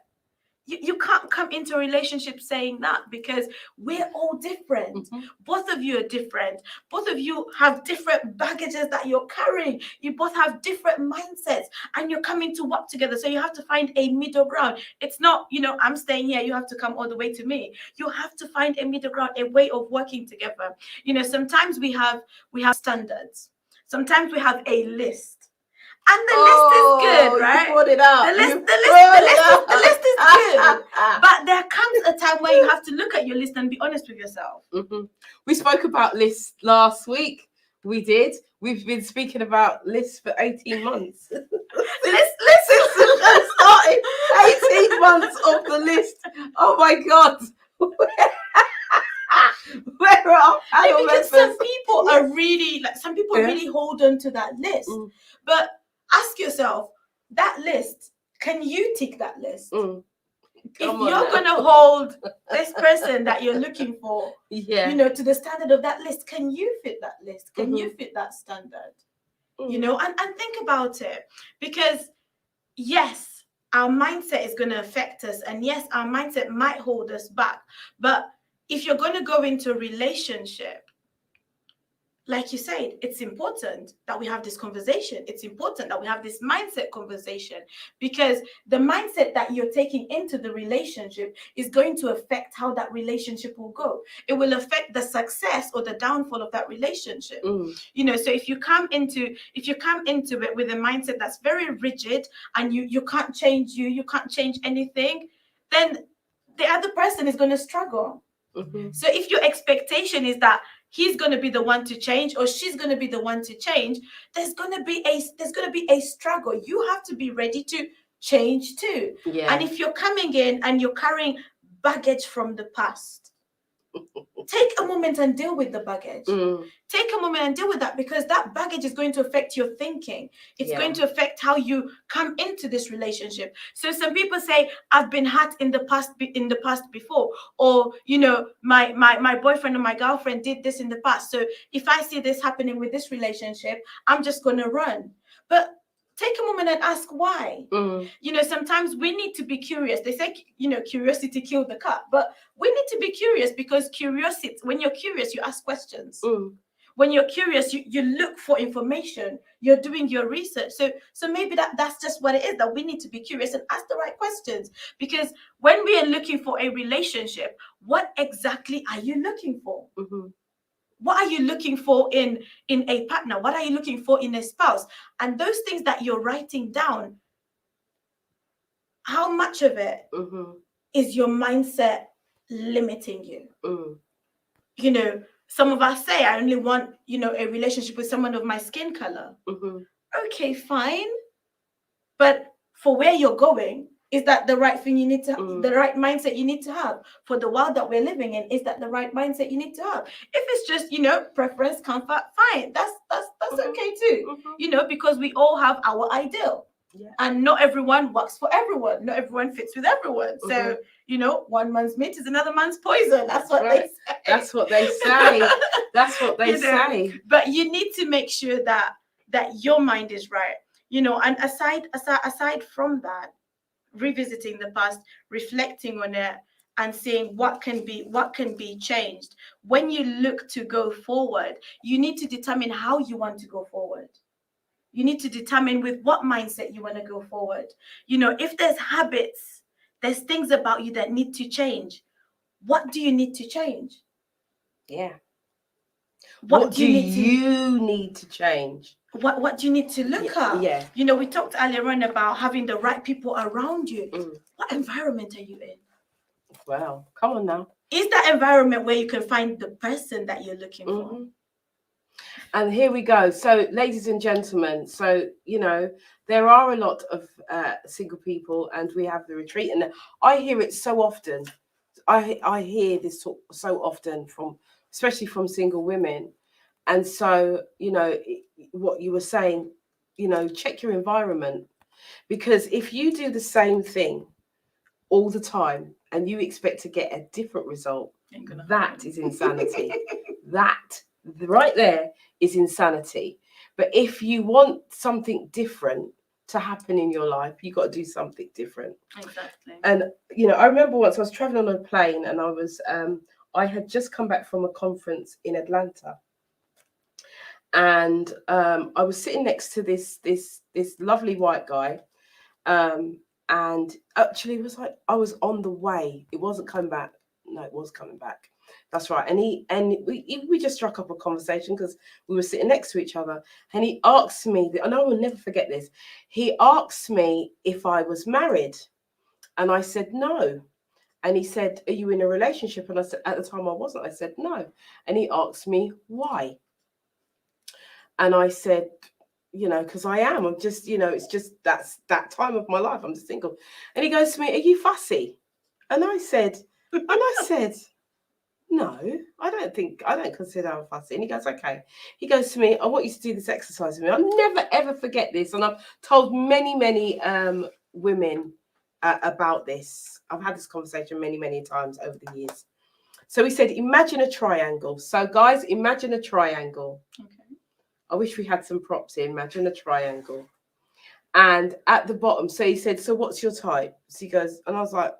You can't come into a relationship saying that, because we're all different. Both of you are different. Both of you have different baggages that you're carrying. You both have different mindsets, and you're coming to work together. So you have to find a middle ground. It's not, I'm staying here, you have to come all the way to me. You have to find a middle ground, a way of working together. Sometimes we have standards. Sometimes we have a list. And the list is good, right? You brought it out. The list is good. But there comes a time where you have to look at your list and be honest with yourself. We spoke about lists last week. We did. We've been speaking about lists for 18 months. Lists started 18 months of the list. Oh my God. Where are panel Because members? some people are really like, some people Yeah. really hold on to that list. But ask yourself, that list, can you tick that list? If Come on you're now. gonna hold this person that you're looking for, Yeah. you know, to the standard of that list, can you fit that list? Can you fit that standard? You know, and think about it, because yes, our mindset is going to affect us, and yes, our mindset might hold us back. But if you're going to go into a relationship, like you said, it's important that we have this conversation. It's important that we have this mindset conversation, because the mindset that you're taking into the relationship is going to affect how that relationship will go. It will affect the success or the downfall of that relationship. You know, so if you come into it with a mindset that's very rigid, and you can't change, you can't change anything, then the other person is going to struggle. So if your expectation is that he's going to be the one to change, or she's going to be the one to change, there's going to be a struggle. You have to be ready to change too. Yeah. And if you're coming in and you're carrying baggage from the past, take a moment and deal with the baggage. Take a moment and deal with that, because that baggage is going to affect your thinking. It's going to affect how you come into this relationship. So some people say, I've been hurt in the past before, or you know, my boyfriend or my girlfriend did this in the past. So if I see this happening with this relationship, I'm just going to run. But take a moment and ask why. You know, sometimes we need to be curious. They say, you know, curiosity killed the cat, but we need to be curious, because curiosity, when you're curious, you ask questions. When you're curious, you look for information. You're doing your research. So maybe that's just what it is, that we need to be curious and ask the right questions. Because when we are looking for a relationship, what exactly are you looking for? What are you looking for in a partner? What are you looking for in a spouse? And those things that you're writing down, how much of it is your mindset limiting you? You know, some of us say, I only want, you know, a relationship with someone of my skin color. Okay, fine. But for where you're going, is that the right thing you need to have? The right mindset you need to have for the world that we're living in? Is that the right mindset you need to have? If it's just, you know, preference, comfort, fine. That's okay too. You know, because we all have our ideal. And not everyone works for everyone. Not everyone fits with everyone. So, you know, one man's meat is another man's poison. That's what they say. That's what they say. That's what they say. But you need to make sure that your mind is right. You know, and aside from that, revisiting the past, reflecting on it, and seeing what can be changed. When you look to go forward, you need to determine how you want to go forward. You need to determine with what mindset you want to go forward. You know, if there's habits, there's things about you that need to change. What do you need to change? Yeah. What do you need to change? What do you need to look at? Yeah. You know, we talked earlier on about having the right people around you. What environment are you in? Well, come on now. Is that environment where you can find the person that you're looking for? And here we go. So, ladies and gentlemen, so, you know, there are a lot of single people, and we have the retreat. And I hear it so often. I hear this so often especially from single women. And so, you know, what you were saying, you know, check your environment. Because if you do the same thing all the time and you expect to get a different result, that is insanity. That right there is insanity. But if you want something different to happen in your life, you got to do something different. Exactly. And you know, I remember once I was traveling on a plane, and I had just come back from a conference in Atlanta, and I was sitting next to this lovely white guy, and actually it was like I was on the way. It wasn't coming back. No, it was coming back. That's right. And we just struck up a conversation because we were sitting next to each other. And he asked me, and I will never forget this. He asked me if I was married, and I said no. And he said, "Are you in a relationship?" And I said, at the time I wasn't. I said no. And he asked me why. And I said, you know, because I am. I'm just, you know, it's just that's that time of my life. I'm just single. And he goes to me, "Are you fussy?" And I said, And I said, no, I don't consider I'm fussy. And he goes, okay. He goes to me, I want you to do this exercise with me. I'll never ever forget this. And I've told many women about this. I've had this conversation many times over the years. So he said, imagine a triangle. So guys, imagine a triangle. Okay. I wish we had some props here. Imagine a triangle. And at the bottom, so he said, so what's your type? So he goes, and I was like,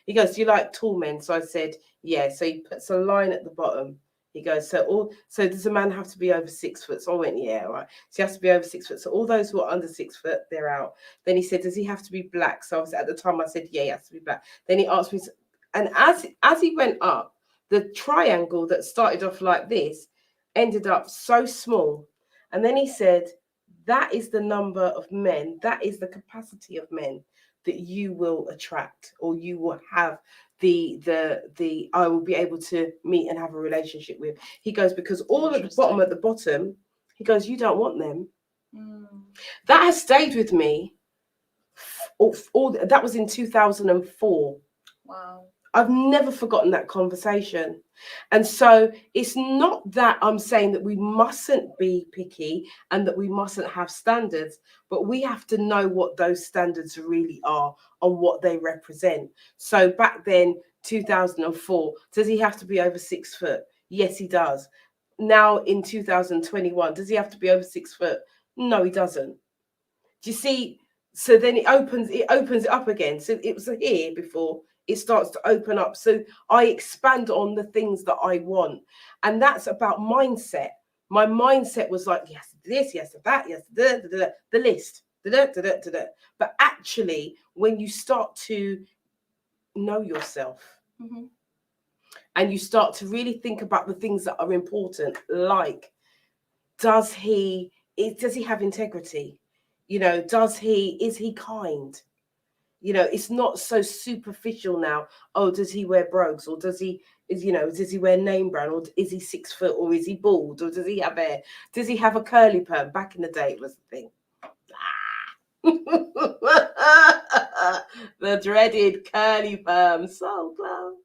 he goes, do you like tall men? So I said, yeah. So he puts a line at the bottom. He goes, so does a man have to be over 6 foot? So I went, yeah, right. So he has to be over 6 foot. So all those who are under 6 foot, they're out. Then he said, does he have to be black? So I was, at the time I said, yeah, he has to be black. Then he asked me, and as he went up, the triangle that started off like this ended up so small. And then he said, that is the number of men, that is the capacity of men that you will attract, or you will have the I will be able to meet and have a relationship with. He goes, because all at the bottom, he goes, you don't want them. That has stayed with me. All that was in 2004. Wow. I've never forgotten that conversation. And so it's not that I'm saying that we mustn't be picky and that we mustn't have standards, but we have to know what those standards really are and what they represent. So back then, 2004, does he have to be over 6 foot? Yes, he does. Now in 2021, does he have to be over 6 foot? No, he doesn't. Do you see? So then it opens it up again. So it was here before. It starts to open up. So I expand on the things that I want. And that's about mindset. My mindset was like, yes, this, yes, that, yes, the list. But actually, when you start to know yourself, and you start to really think about the things that are important, like, does he have integrity? Is he kind? It's not so superficial now. Oh, does he wear brogues, or does he wear name brand, or is he 6 foot, or is he bald, or does he have hair? Does he have a curly perm? Back in the day, it was the thing. The dreaded curly perm, so close.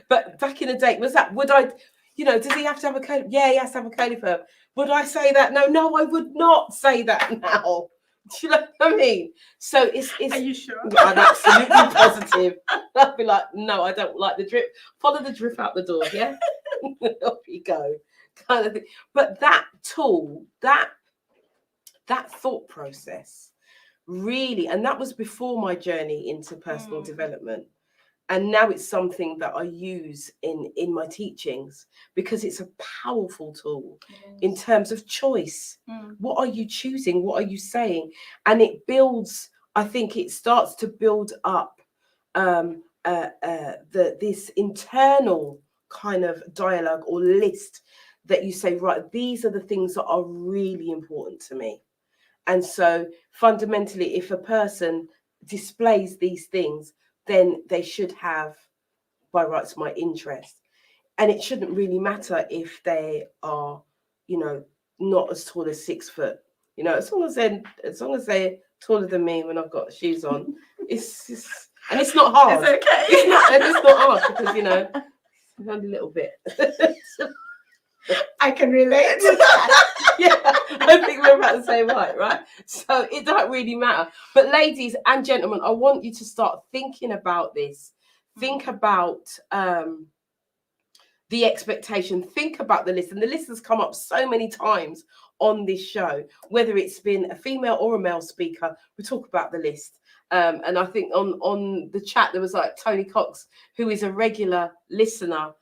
But back in the day, was that? Does he have to have a curly? Yeah, he has to have a curly perm. Would I say that? No, I would not say that now. Do you know what I mean? So it's Are you sure? I'm absolutely positive. I'd be like, no, I don't like the drip. Follow the drip out the door, yeah? Off you go. Kind of thing. But that tool, that thought process, really, and that was before my journey into personal development. And now it's something that I use in my teachings, because it's a powerful tool in terms of choice. What are you choosing? What are you saying? And it builds, I think it starts to build up this internal kind of dialogue or list that you say, right, these are the things that are really important to me. And so fundamentally, if a person displays these things, then they should have, by rights, my interest. And it shouldn't really matter if they are, not as tall as 6 foot. As long as they're taller than me when I've got shoes on, it's just, and it's not hard. It's okay. It's not hard, because it's only a little bit. I can relate to that. Yeah, I think we're about the same height, right? So it don't really matter. But ladies and gentlemen, I want you to start thinking about this. Think about the expectation. Think about the list. And the list has come up so many times on this show, whether it's been a female or a male speaker. We talk about the list. And I think on the chat, there was like Tony Cox, who is a regular listener.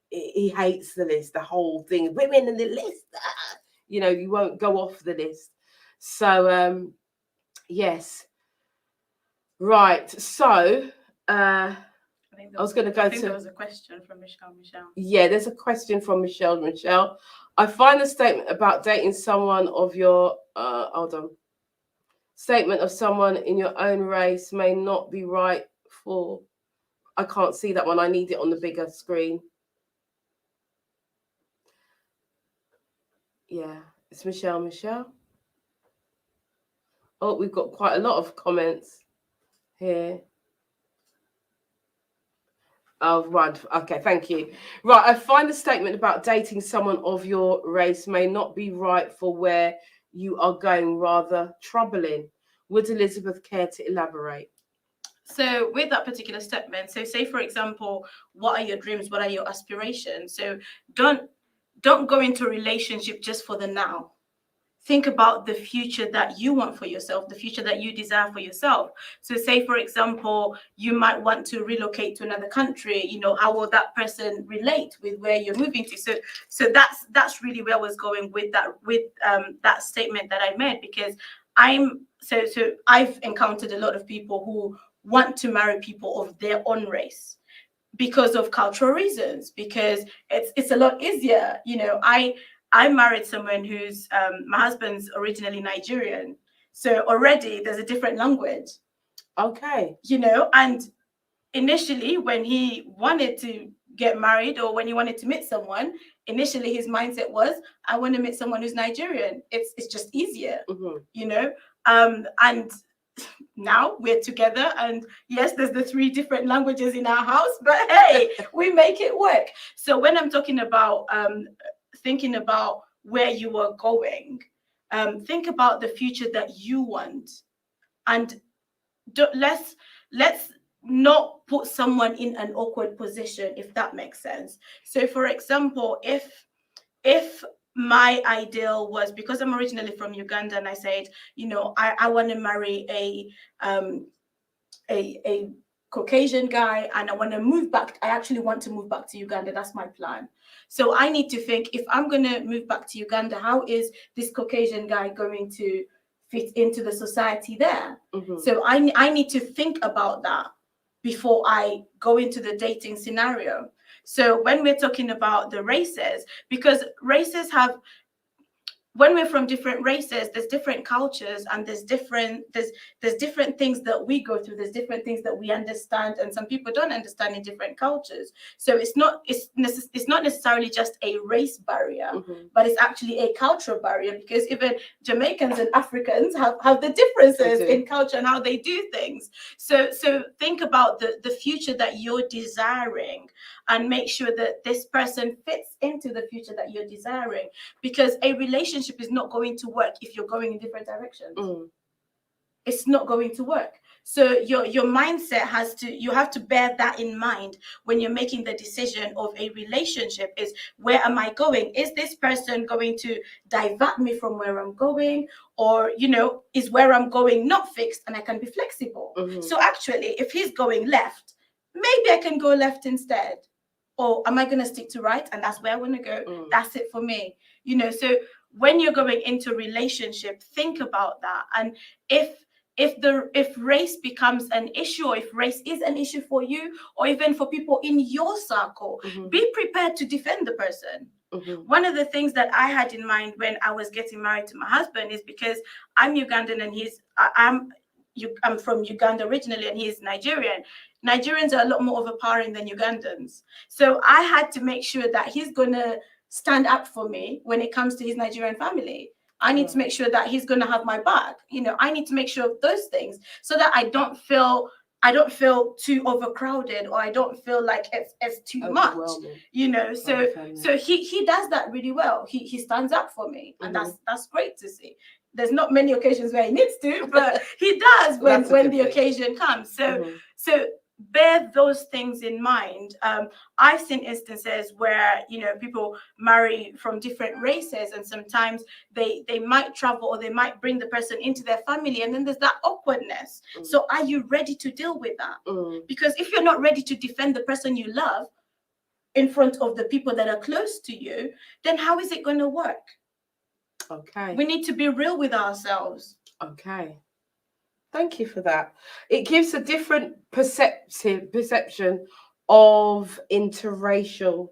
He hates the list, the whole thing. Women in the list. You won't go off the list. So, yes. Right. So, I was going to go to. There was a question from Michelle. Yeah, there's a question from Michelle. I find the statement about dating someone of your. Hold on. Statement of someone in your own race may not be right for. I can't see that one. I need it on the bigger screen. Yeah, it's Michelle. Oh, we've got quite a lot of comments here. Oh, wonderful. Okay, thank you. Right, I find the statement about dating someone of your race may not be right for where you are going, rather troubling. Would Elizabeth care to elaborate? So with that particular statement, so say for example, what are your dreams? What are your aspirations? So don't don't go into a relationship just for the now. Think about the future that you want for yourself, the future that you desire for yourself. So say for example, you might want to relocate to another country. How will that person relate with where you're moving to? So that's really where I was going with that statement that I made, because I've encountered a lot of people who want to marry people of their own race because of cultural reasons, because it's a lot easier. I married someone who's my husband's originally Nigerian, so already there's a different language. Okay. And initially when he wanted to get married, or when he wanted to meet someone, initially his mindset was, I want to meet someone who's Nigerian. It's just easier. And now we're together, and yes, there's the 3 different languages in our house, but hey, we make it work. So when I'm talking about thinking about where you are going, think about the future that you want, and let's not put someone in an awkward position, if that makes sense. So for example, if my ideal was, because I'm originally from Uganda, and I said, I want to marry a Caucasian guy, and I want to move back. I actually want to move back to Uganda. That's my plan. So I need to think, if I'm going to move back to Uganda, how is this Caucasian guy going to fit into the society there? So I need to think about that before I go into the dating scenario. So when we're talking about the races, because races have, when we're from different races, there's different cultures, and there's different things that we go through. There's different things that we understand, and some people don't understand in different cultures. So it's not necessarily just a race barrier, but it's actually a cultural barrier, because even Jamaicans and Africans have the differences in culture and how they do things. So think about the future that you're desiring, and make sure that this person fits into the future that you're desiring, because a relationship is not going to work if you're going in different directions. It's not going to work. So your mindset you have to bear that in mind when you're making the decision of a relationship. Is, where am I going? Is this person going to divert me from where I'm going? Or, is where I'm going not fixed and I can be flexible? So actually, if he's going left, maybe I can go left instead. Or am I going to stick to right? And that's where I want to go. That's it for me. So when you're going into a relationship, think about that. And if race becomes an issue, or if race is an issue for you, or even for people in your circle, be prepared to defend the person. One of the things that I had in mind when I was getting married to my husband is, because I'm Ugandan and I'm from Uganda originally, and he's Nigerian. Nigerians are a lot more overpowering than Ugandans. So I had to make sure that he's going to stand up for me when it comes to his Nigerian family. I need to make sure that he's going to have my back. I need to make sure of those things, so that I don't feel too overcrowded, or I don't feel like it's too much. So he does that really well. He stands up for me, and that's great to see. There's not many occasions where he needs to, but he does when the occasion comes. So bear those things in mind. I've seen instances where people marry from different races, and sometimes they might travel, or they might bring the person into their family, and then there's that awkwardness. So are you ready to deal with that? Because if you're not ready to defend the person you love in front of the people that are close to you, then how is it going to work? Okay. We need to be real with ourselves. Okay. Thank you for that. It gives a different perception of interracial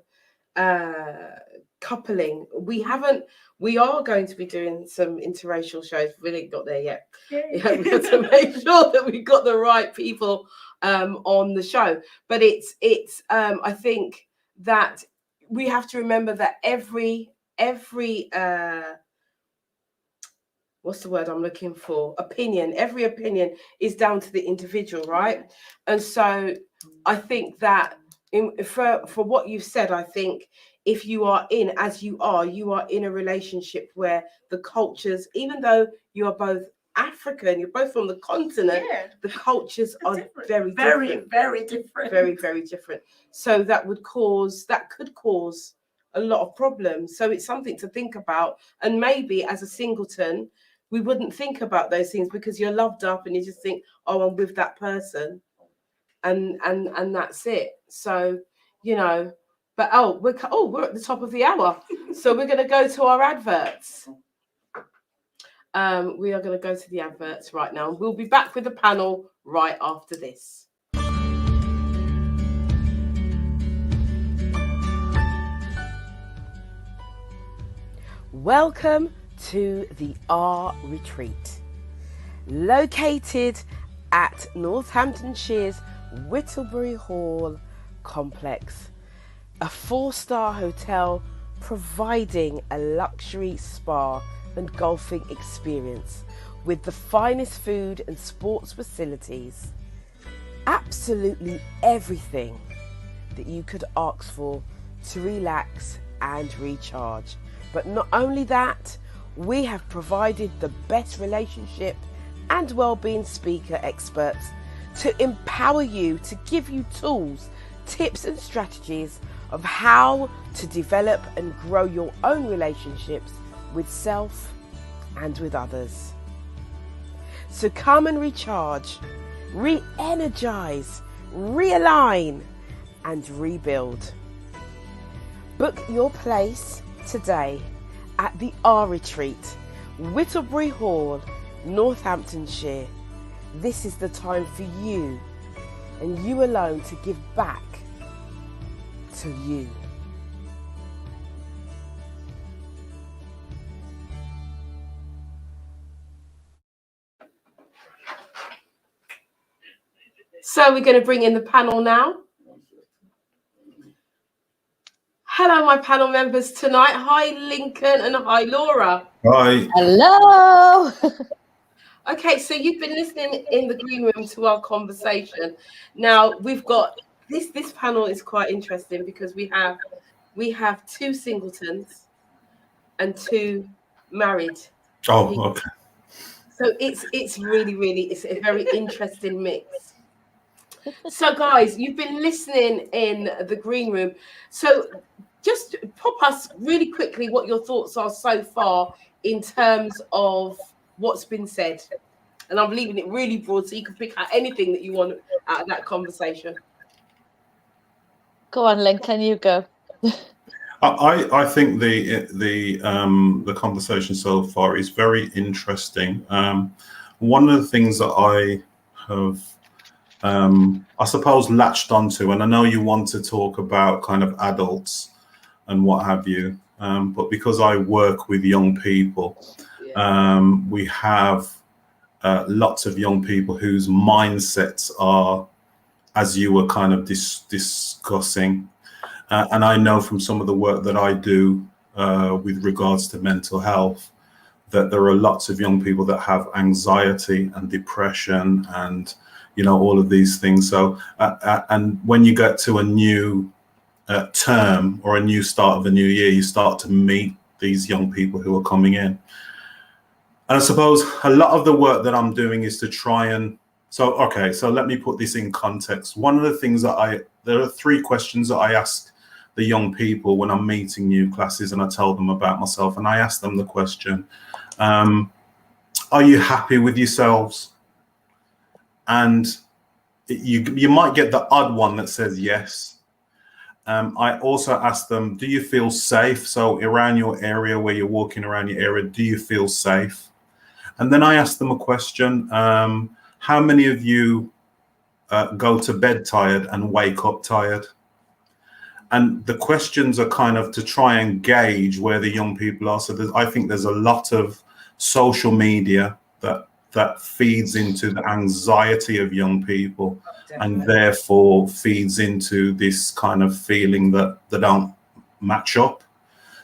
coupling. We are going to be doing some interracial shows. We ain't got there yet. Yeah, we have to make sure that we've got the right people on the show. But it's I think that we have to remember that every what's the word I'm looking for? Every opinion is down to the individual, right? And so I think that for what you've said, I think if you are in, as you are in a relationship where the cultures, even though you are both African, you're both from the continent, the cultures are very different. Very different. Very, very different. So that could cause a lot of problems. So it's something to think about. And maybe as a singleton, we wouldn't think about those things because you're loved up and you just think, oh, I'm with that person. And that's it. So, but we're at the top of the hour. So we're going to go to our adverts. We are going to go to the adverts right now. We'll be back with the panel right after this. Welcome to the R Retreat, located at Northamptonshire's Whittlebury Hall complex, a 4-star hotel providing a luxury spa and golfing experience with the finest food and sports facilities. Absolutely everything that you could ask for to relax and recharge. But not only that, we have provided the best relationship and well-being speaker experts to empower you, to give you tools, tips and strategies of how to develop and grow your own relationships with self and with others. So come and recharge, re-energize, realign and rebuild. Book your place today at the R Retreat, Whittlebury Hall, Northamptonshire. This is the time for you and you alone to give back to you. So we're going to bring in the panel now. Hello, my panel members tonight. Hi, Lincoln, and hi, Laura. Hi. Hello. Okay, so you've been listening in the green room to our conversation. Now we've got this panel is quite interesting because we have 2 singletons and 2 married. Oh, people. okay. So it's really it's a very interesting mix. So guys, you've been listening in the green room. So just pop us really quickly what your thoughts are so far in terms of what's been said. And I'm leaving it really broad so you can pick out anything that you want out of that conversation. Go on, Lincoln, you go. I think the conversation so far is very interesting. One of the things that I have, I suppose, latched onto, and I know you want to talk about kind of adults and what have you, but because I work with young people, we have lots of young people whose mindsets are, as you were kind of discussing, and I know from some of the work that I do with regards to mental health, that there are lots of young people that have anxiety and depression and, all of these things. So, and when you get to a new term or a new start of a new year, you start to meet these young people who are coming in. And I suppose a lot of the work that I'm doing is to try and, so let me put this in context. One of the things that there are 3 questions that I ask the young people when I'm meeting new classes and I tell them about myself, and I ask them the question, are you happy with yourselves? And you might get the odd one that says yes. I also ask them, do you feel safe? So around your area, where you're walking around your area, do you feel safe? And then I ask them a question, how many of you go to bed tired and wake up tired? And the questions are kind of to try and gauge where the young people are. So I think there's a lot of social media that feeds into the anxiety of young people. Definitely. And therefore feeds into this kind of feeling that they don't match up.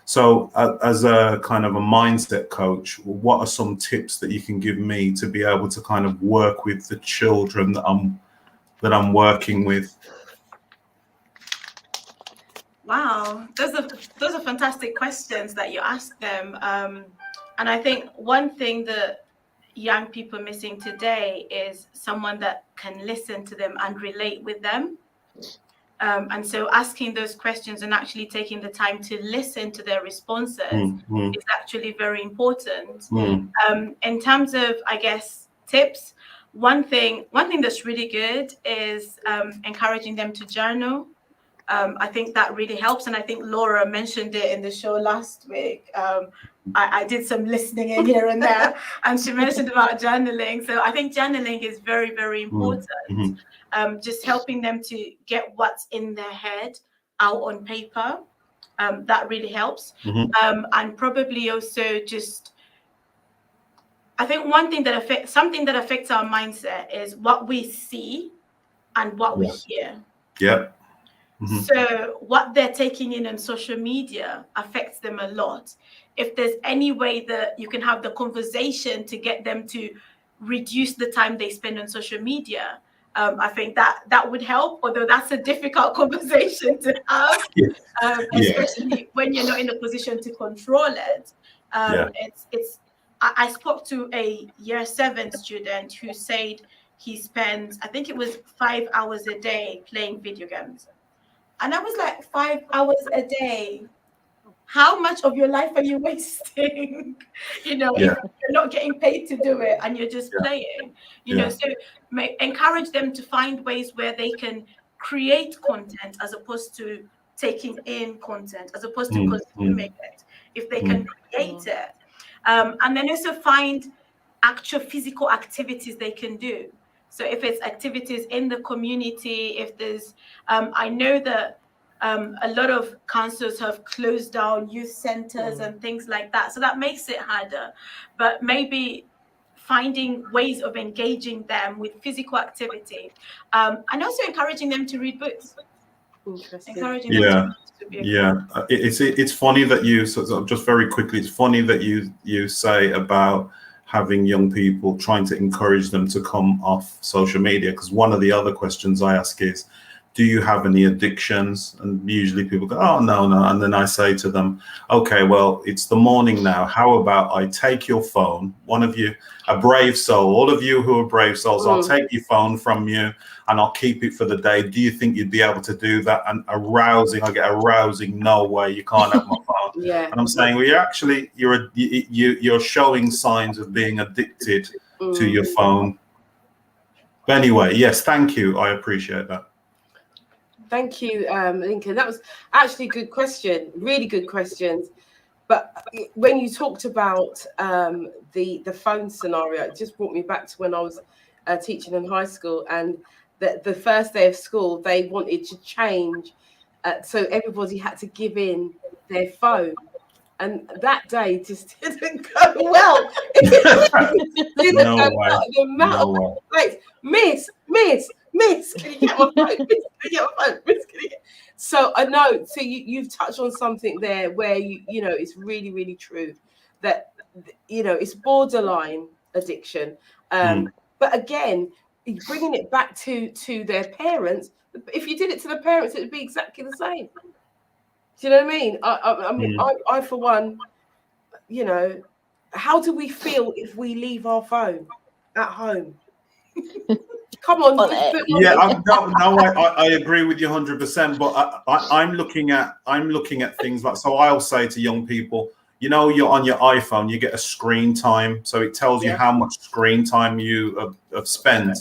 So as a kind of a mindset coach, what are some tips that you can give me to be able to kind of work with the children that I'm working with? Wow, those are fantastic questions that you ask them. And I think one thing that young people are missing today is someone that can listen to them and relate with them. And so asking those questions and actually taking the time to listen to their responses is actually very important. In terms of, I guess, tips, one thing that's really good is encouraging them to journal. I think that really helps. And I think Laura mentioned it in the show last week. I did some listening in here and there, and she mentioned about journaling. So I think journaling is very, very important. Just helping them to get what's in their head out on paper. That really helps. And probably also just, I think something that affects our mindset is what we see and what we hear. Yep. So what they're taking in on social media affects them a lot. If there's any way that you can have the conversation to get them to reduce the time they spend on social media, I think that would help, although that's a difficult conversation to have, especially when you're not in a position to control it. I spoke to a year 7 student who said he spends, I think it was 5 hours a day playing video games. And I was like, 5 hours a day? How much of your life are you wasting? If you're not getting paid to do it and you're just playing, so encourage them to find ways where they can create content as opposed to taking in content, as opposed to consuming it. If they can create it. And then also find actual physical activities they can do. So if it's activities in the community, if there's, I know that a lot of councils have closed down youth centers and things like that. So that makes it harder. But maybe finding ways of engaging them with physical activity, and also encouraging them to read books. Encouraging them to be It's funny that you, so just very quickly, it's funny that you say about having young people, trying to encourage them to come off social media, because one of the other questions I ask is, do you have any addictions? And usually people go, oh, no. And then I say to them, okay, well, it's the morning now. How about I take your phone, one of you, a brave soul, all of you who are brave souls, I'll take your phone from you and I'll keep it for the day. Do you think you'd be able to do that? And I get arousing, no way, you can't have my phone. And I'm saying, well, you're showing signs of being addicted to your phone. But anyway, yes, thank you. I appreciate that. Thank you, Lincoln. That was actually a good question, really good questions. But when you talked about the phone scenario, it just brought me back to when I was teaching in high school, and the first day of school, they wanted to change. So everybody had to give in their phone. And that day just didn't go well. Like, miss, can you get my phone? Miss, can you get? So I know. So you've touched on something there where it's really, really true that it's borderline addiction. But again, bringing it back to their parents. If you did it to the parents, it would be exactly the same. Do you know what I mean? I mean, I for one, how do we feel if we leave our phone at home? Come on. I agree with you 100%. But I'm looking at things like, so I'll say to young people, you're on your iPhone, you get a screen time, so it tells you how much screen time you have spent.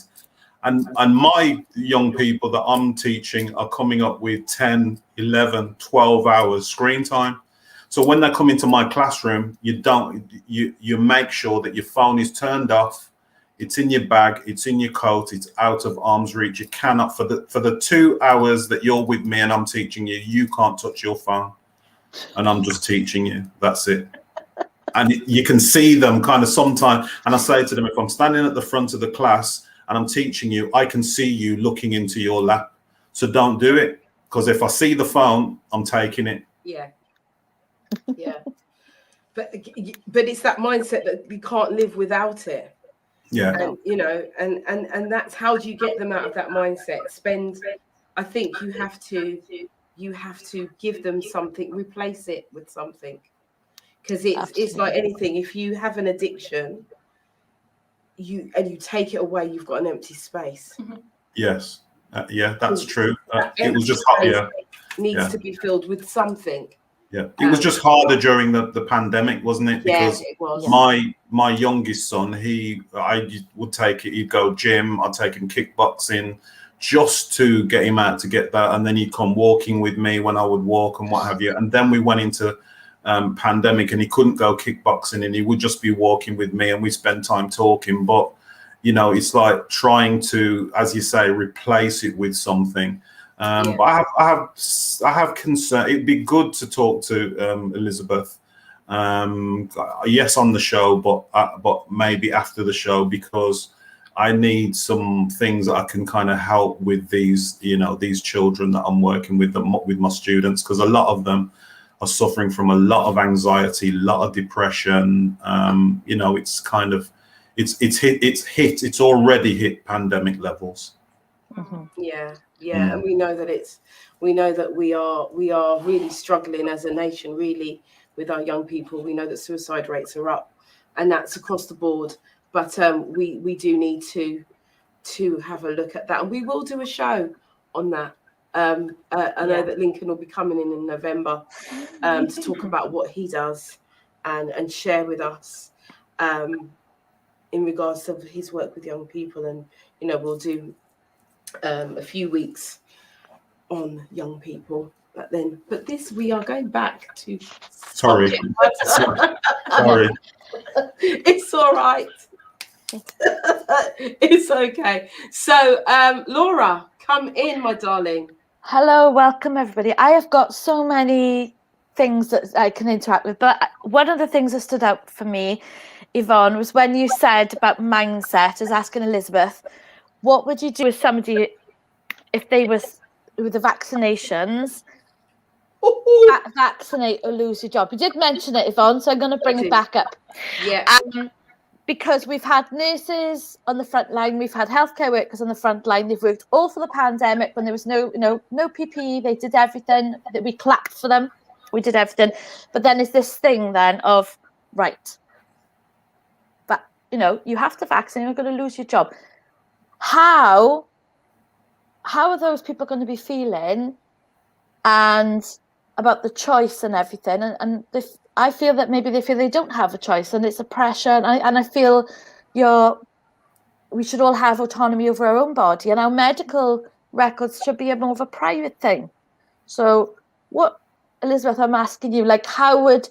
And my young people that I'm teaching are coming up with 10, 11, 12 hours screen time. So when they come into my classroom, you make sure that your phone is turned off. It's in your bag, it's in your coat, it's out of arm's reach. You cannot, for the 2 hours that you're with me and I'm teaching you, you can't touch your phone. And I'm just teaching you. That's it. And you can see them kind of sometimes. And I say to them, if I'm standing at the front of the class and I'm teaching you, I can see you looking into your lap. So don't do it. Because if I see the phone, I'm taking it. Yeah. But it's that mindset that we can't live without it. Yeah. And and that's, how do you get them out of that mindset? I think you have to you have to give them something, replace it with something. Because it's like anything. If you have an addiction, you take it away, you've got an empty space. Yes. Yeah, that's true. It was Empty just space needs yeah. to be filled with something. Yeah, it was just harder during the pandemic, wasn't it? Because it was. my youngest son, I would take it. He'd go gym. I'd take him kickboxing, just to get him out to get that, and then he'd come walking with me when I would walk and what have you. And then we went into pandemic, and he couldn't go kickboxing, and he would just be walking with me, and we spend time talking. But it's like trying to, as you say, replace it with something. But I have concern. It'd be good to talk to Elizabeth. Yes, on the show, but maybe after the show, because I need some things that I can kind of help with these children that I'm working with with my students, because a lot of them are suffering from a lot of anxiety, a lot of depression. It's kind of it's already hit pandemic levels. And we know that we are really struggling as a nation, really, with our young people. We know that suicide rates are up, and that's across the board. But we do need to have a look at that, and we will do a show on that. I know that Lincoln will be coming in November to talk about what he does and share with us in regards to his work with young people. And we'll do a few weeks on young people. But this, we are going back to sorry. It's all right. It's okay. So Laura, come in, my darling. Hello, welcome everybody. I have got so many things that I can interact with, but one of the things that stood out for me, Yvonne, was when you said about mindset. I was asking Elizabeth, what would you do with somebody if they was with the vaccinations, vaccinate or lose your job? You did mention it, Yvonne, so I'm going to bring it back up. Because we've had nurses on the front line, we've had healthcare workers on the front line. They've worked all for the pandemic when there was no PPE. They did everything. We clapped for them. We did everything. But then is this thing then of, right, but you have to vaccinate, you're going to lose your job. How are those people going to be feeling, and about the choice and everything? And I feel that maybe they feel they don't have a choice, and it's a pressure. And I feel we should all have autonomy over our own body, and our medical records should be more of a private thing. So, what, Elizabeth, I'm asking you, like, how would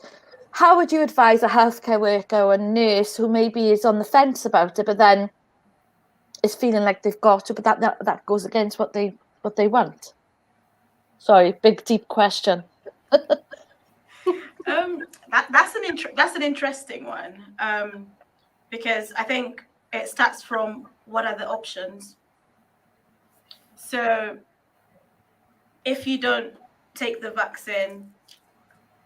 you advise a healthcare worker or a nurse who maybe is on the fence about it, but then is feeling like they've got to, but that goes against what they want? Sorry, big deep question. That's an interesting one, because I think it starts from what are the options. So if you don't take the vaccine,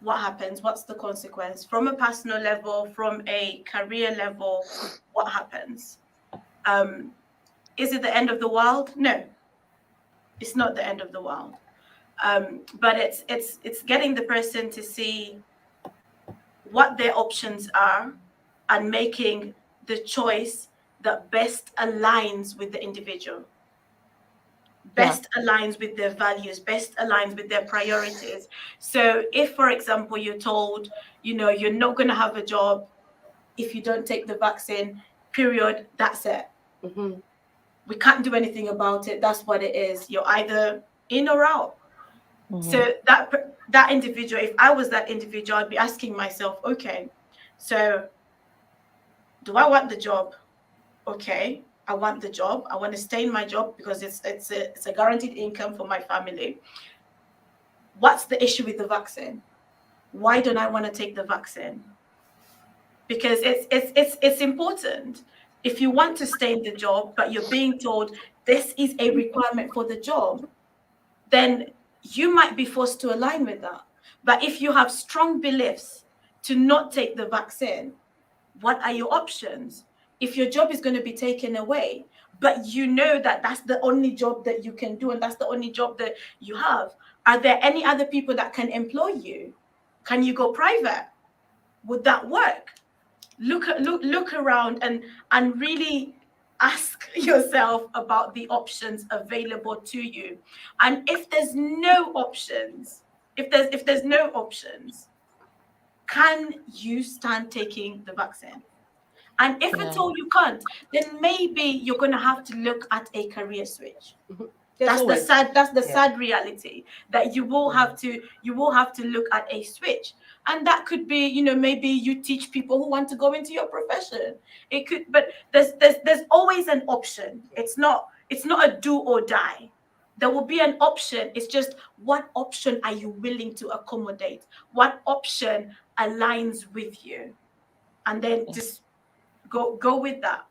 what happens? What's the consequence? From a personal level, from a career level, what happens? Is it the end of the world? No, it's not the end of the world. But it's getting the person to see what their options are and making the choice that best aligns with the individual, best aligns with their values, best aligns with their priorities. So if, for example, you're told, you're not going to have a job if you don't take the vaccine, period, that's it. Mm-hmm. We can't do anything about it. That's what it is. You're either in or out. Mm-hmm. So that individual, if I was that individual, I'd be asking myself, okay, so do I want the job? Okay, I want the job. I want to stay in my job because it's a guaranteed income for my family. What's the issue with the vaccine? Why don't I want to take the vaccine? Because it's important. If you want to stay in the job, but you're being told this is a requirement for the job, then you might be forced to align with that. But if you have strong beliefs to not take the vaccine, what are your options? If your job is going to be taken away, but you know that that's the only job that you can do and that's the only job that you have, Are there any other people that can employ you? Can you go private? Would that work? Look around and really ask yourself about the options available to you. And if there's no options, if there's no options, can you stand taking the vaccine? And if at all you can't, then maybe you're going to have to look at a career switch. That's the sad reality, that you will have to look at a switch. And that could be, you know, maybe you teach people who want to go into your profession. It could, but there's always an option. It's not a do or die. There will be an option. It's just, what option are you willing to accommodate? What option aligns with you? And then just go with that.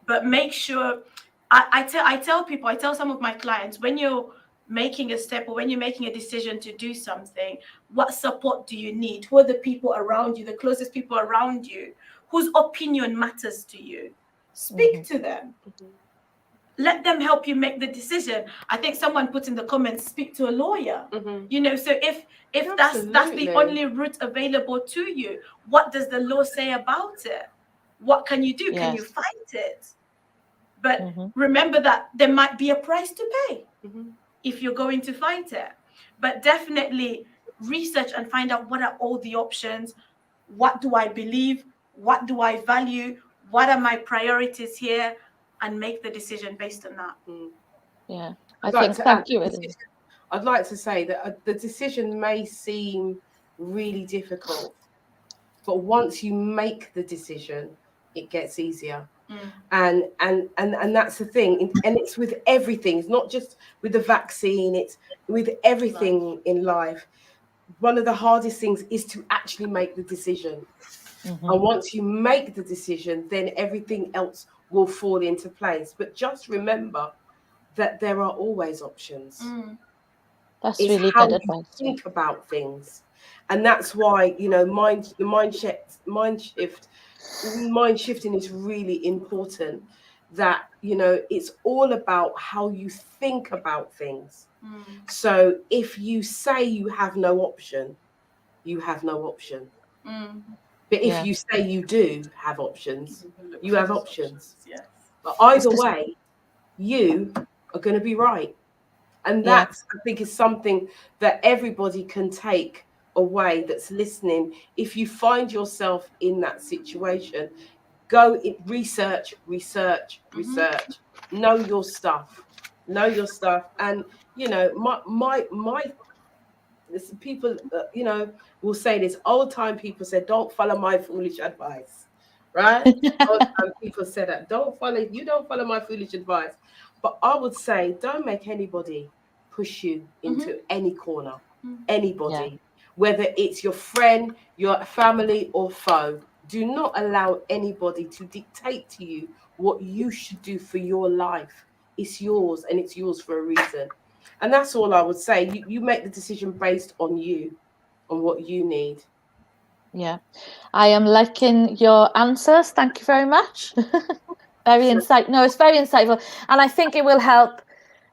But make sure, I tell some of my clients, when you're making a step or when you're making a decision to do something, what support do you need? Who are the people around you, the closest people around you, whose opinion matters to you? Speak to them. Let them help you make the decision. I think someone put in the comments, speak to a lawyer. You know, so if that's the only route available to you, what does the law say about it? What can you do? Can you fight it? But remember that there might be a price to pay if you're going to fight it. But definitely research and find out, what are all the options? What do I believe? What do I value? What are my priorities here? And make the decision based on that. Yeah, I'd like to say that the decision may seem really difficult, but once you make the decision, it gets easier. And that's the thing. And it's with everything. It's not just with the vaccine, it's with everything in life. One of the hardest things is to actually make the decision. And once you make the decision, then everything else will fall into place. But just remember that there are always options. That's it's really how good you advice. think about things. And that's why, you know, mind shifting is really important. That, you know, it's all about how you think about things. So if you say you have no option, you have no option. But if you say you do have options, you have options. Yes. But either way, you are going to be right. And that's, I think, is something that everybody can take away that's listening. If you find yourself in that situation, go research. Know your stuff. And, you know, my people, you know, will say this. Old time people said, "Don't follow my foolish advice," right? Old time people said that. Don't follow my foolish advice. But I would say, don't make anybody push you into any corner. Anybody, whether it's your friend, your family, or foe. Do not allow anybody to dictate to you what you should do for your life. It's yours, and it's yours for a reason. And that's all I would say. You make the decision based on you, on what you need. Yeah, I am liking your answers. Thank you very much. Very insightful. No, it's very insightful, and I think it will help.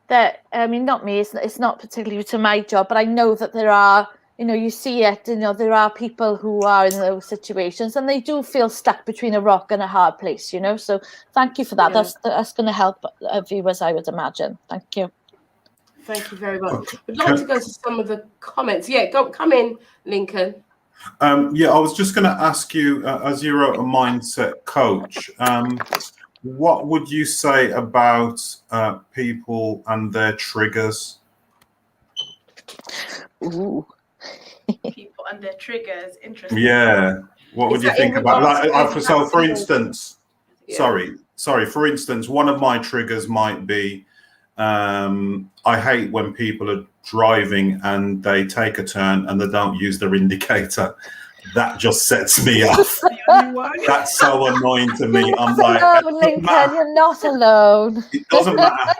That, I mean, not me. It's not particularly to my job, but I know that there are. You know, you see it. You know, there are people who are in those situations, and they do feel stuck between a rock and a hard place. You know, so thank you for that. That's going to help viewers, I would imagine. Thank you. Thank you very much. I'd like to go to some of the comments. Yeah, come in, Lincoln. Yeah, I was just going to ask you, as you're a mindset coach, what would you say about people and their triggers? Ooh. People and their triggers, interesting. Yeah. What would you think about, like, so for instance, for instance, one of my triggers might be, I hate when people are driving and they take a turn and they don't use their indicator. That just sets me off. That's so annoying to me. I'm like, Lincoln, you're not alone. It doesn't matter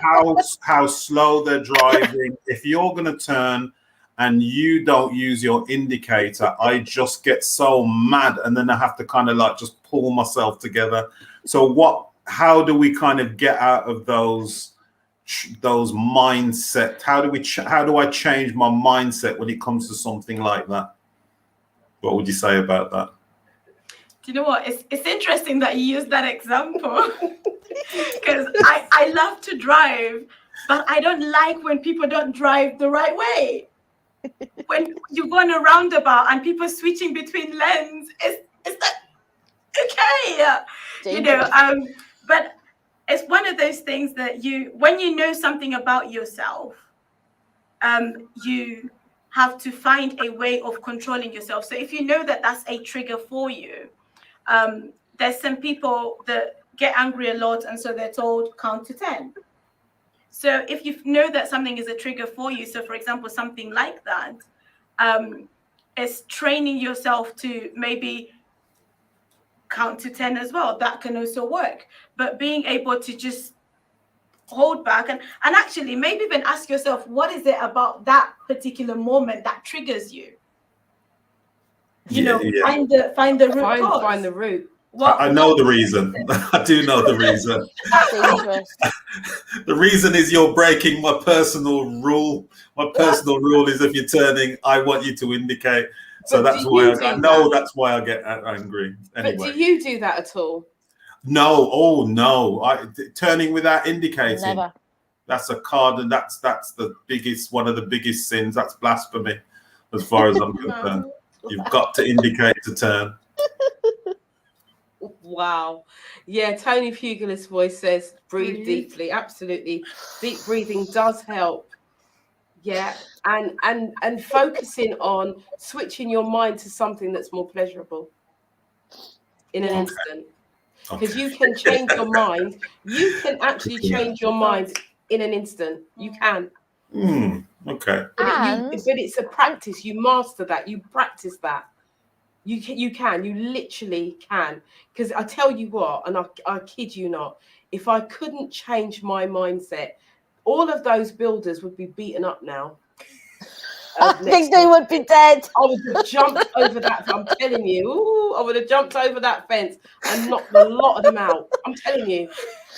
how slow they're driving. If you're going to turn and you don't use your indicator, I just get so mad, and then I have to kind of like just pull myself together. So how do we kind of get out of those those mindset? How do I change my mindset when it comes to something like that? What would you say about that? Do you know what? It's interesting that you use that example because I love to drive, but I don't like when people don't drive the right way. When you go on a roundabout and people switching between lanes, it's like, okay, you know. But it's one of those things that when you know something about yourself, you have to find a way of controlling yourself. So if you know that that's a trigger for you, there's some people that get angry a lot, and so they're told count to 10. So if you know that something is a trigger for you, so for example, something like that, it's training yourself to maybe count to 10 as well. That can also work. But being able to just hold back and actually maybe even ask yourself, what is it about that particular moment that triggers you? You know, find the root cause. Find the root. I know the reason. I do know the reason. Dangerous. The reason is you're breaking my personal rule. My personal rule is if you're turning, I want you to indicate. So But that's why I know that? that's why I get angry. Anyway. But do you do that at all? No. Oh no. Turning without indicating. Never. That's a card, and that's one of the biggest sins. That's blasphemy, as far as I'm concerned. You've got to indicate to turn. Wow. Yeah, Tony Pugilis' voice says breathe deeply. Absolutely. Deep breathing does help. Yeah. And focusing on switching your mind to something that's more pleasurable in an instant. Because you can change your mind. You can actually change your mind in an instant. You can. Okay. But it's a practice. You master that. You practice that. You can. You literally can. Because I tell you what, and I kid you not, if I couldn't change my mindset, all of those builders would be beaten up now. I think they would be dead. I would have jumped over that. I'm telling you. I would have jumped over that fence and knocked a lot of them out. I'm telling you.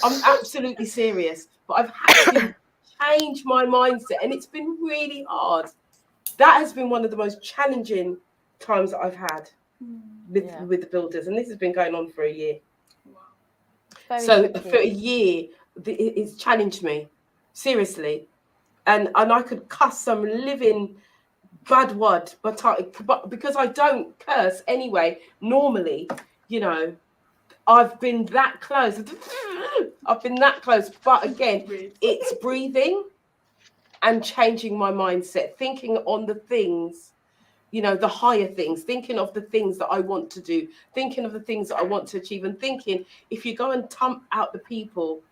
I'm absolutely serious. But I've had to change my mindset, and it's been really hard. That has been one of the most challenging times that I've had with the builders, and this has been going on for a year. So for a year, it's challenged me seriously, and I could cuss some living bad word, but because I don't curse anyway normally, you know, I've been that close. But again, it's breathing and changing my mindset, thinking on the things, you know, the higher things, thinking of the things that I want to do, thinking of the things that I want to achieve, and thinking if you go and thump out the people,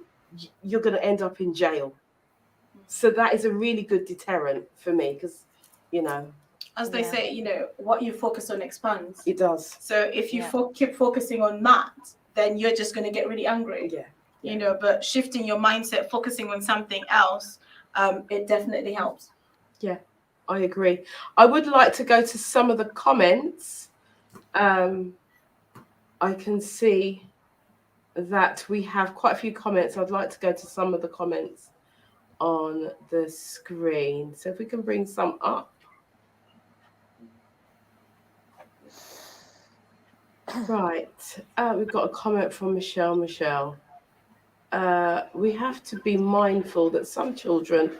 you're going to end up in jail. So that is a really good deterrent for me because, you know, as they say, you know, what you focus on expands. It does. So if you keep focusing on that, then you're just going to get really angry. Yeah. You know, but shifting your mindset, focusing on something else, it definitely helps. Yeah, I agree. I would like to go to some of the comments. I can see that we have quite a few comments. I'd like to go to some of the comments on the screen. So if we can bring some up. Right. We've got a comment from Michelle. We have to be mindful that some children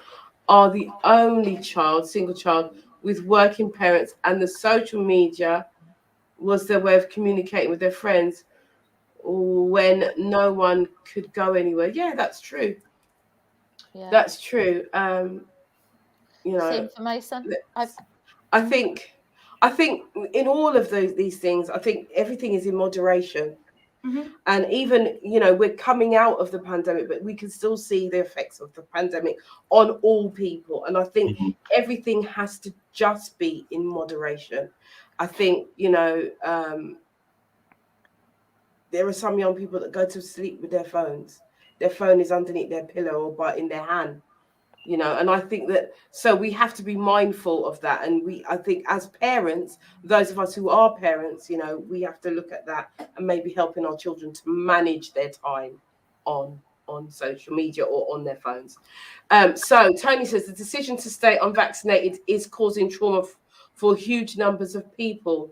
are the only single child with working parents, and the social media was their way of communicating with their friends when no one could go anywhere. Yeah, that's true. Yeah. That's true. You know, same for my son. I think in all of these things, I think everything is in moderation. Mm-hmm. And even, you know, we're coming out of the pandemic, but we can still see the effects of the pandemic on all people. And I think everything has to just be in moderation. I think, you know, there are some young people that go to sleep with their phones. Their phone is underneath their pillow or in their hand. You know, and I think that so we have to be mindful of that. And I think as parents, those of us who are parents, you know, we have to look at that and maybe helping our children to manage their time on on social media or on their phones. So Tony says the decision to stay unvaccinated is causing trauma for huge numbers of people.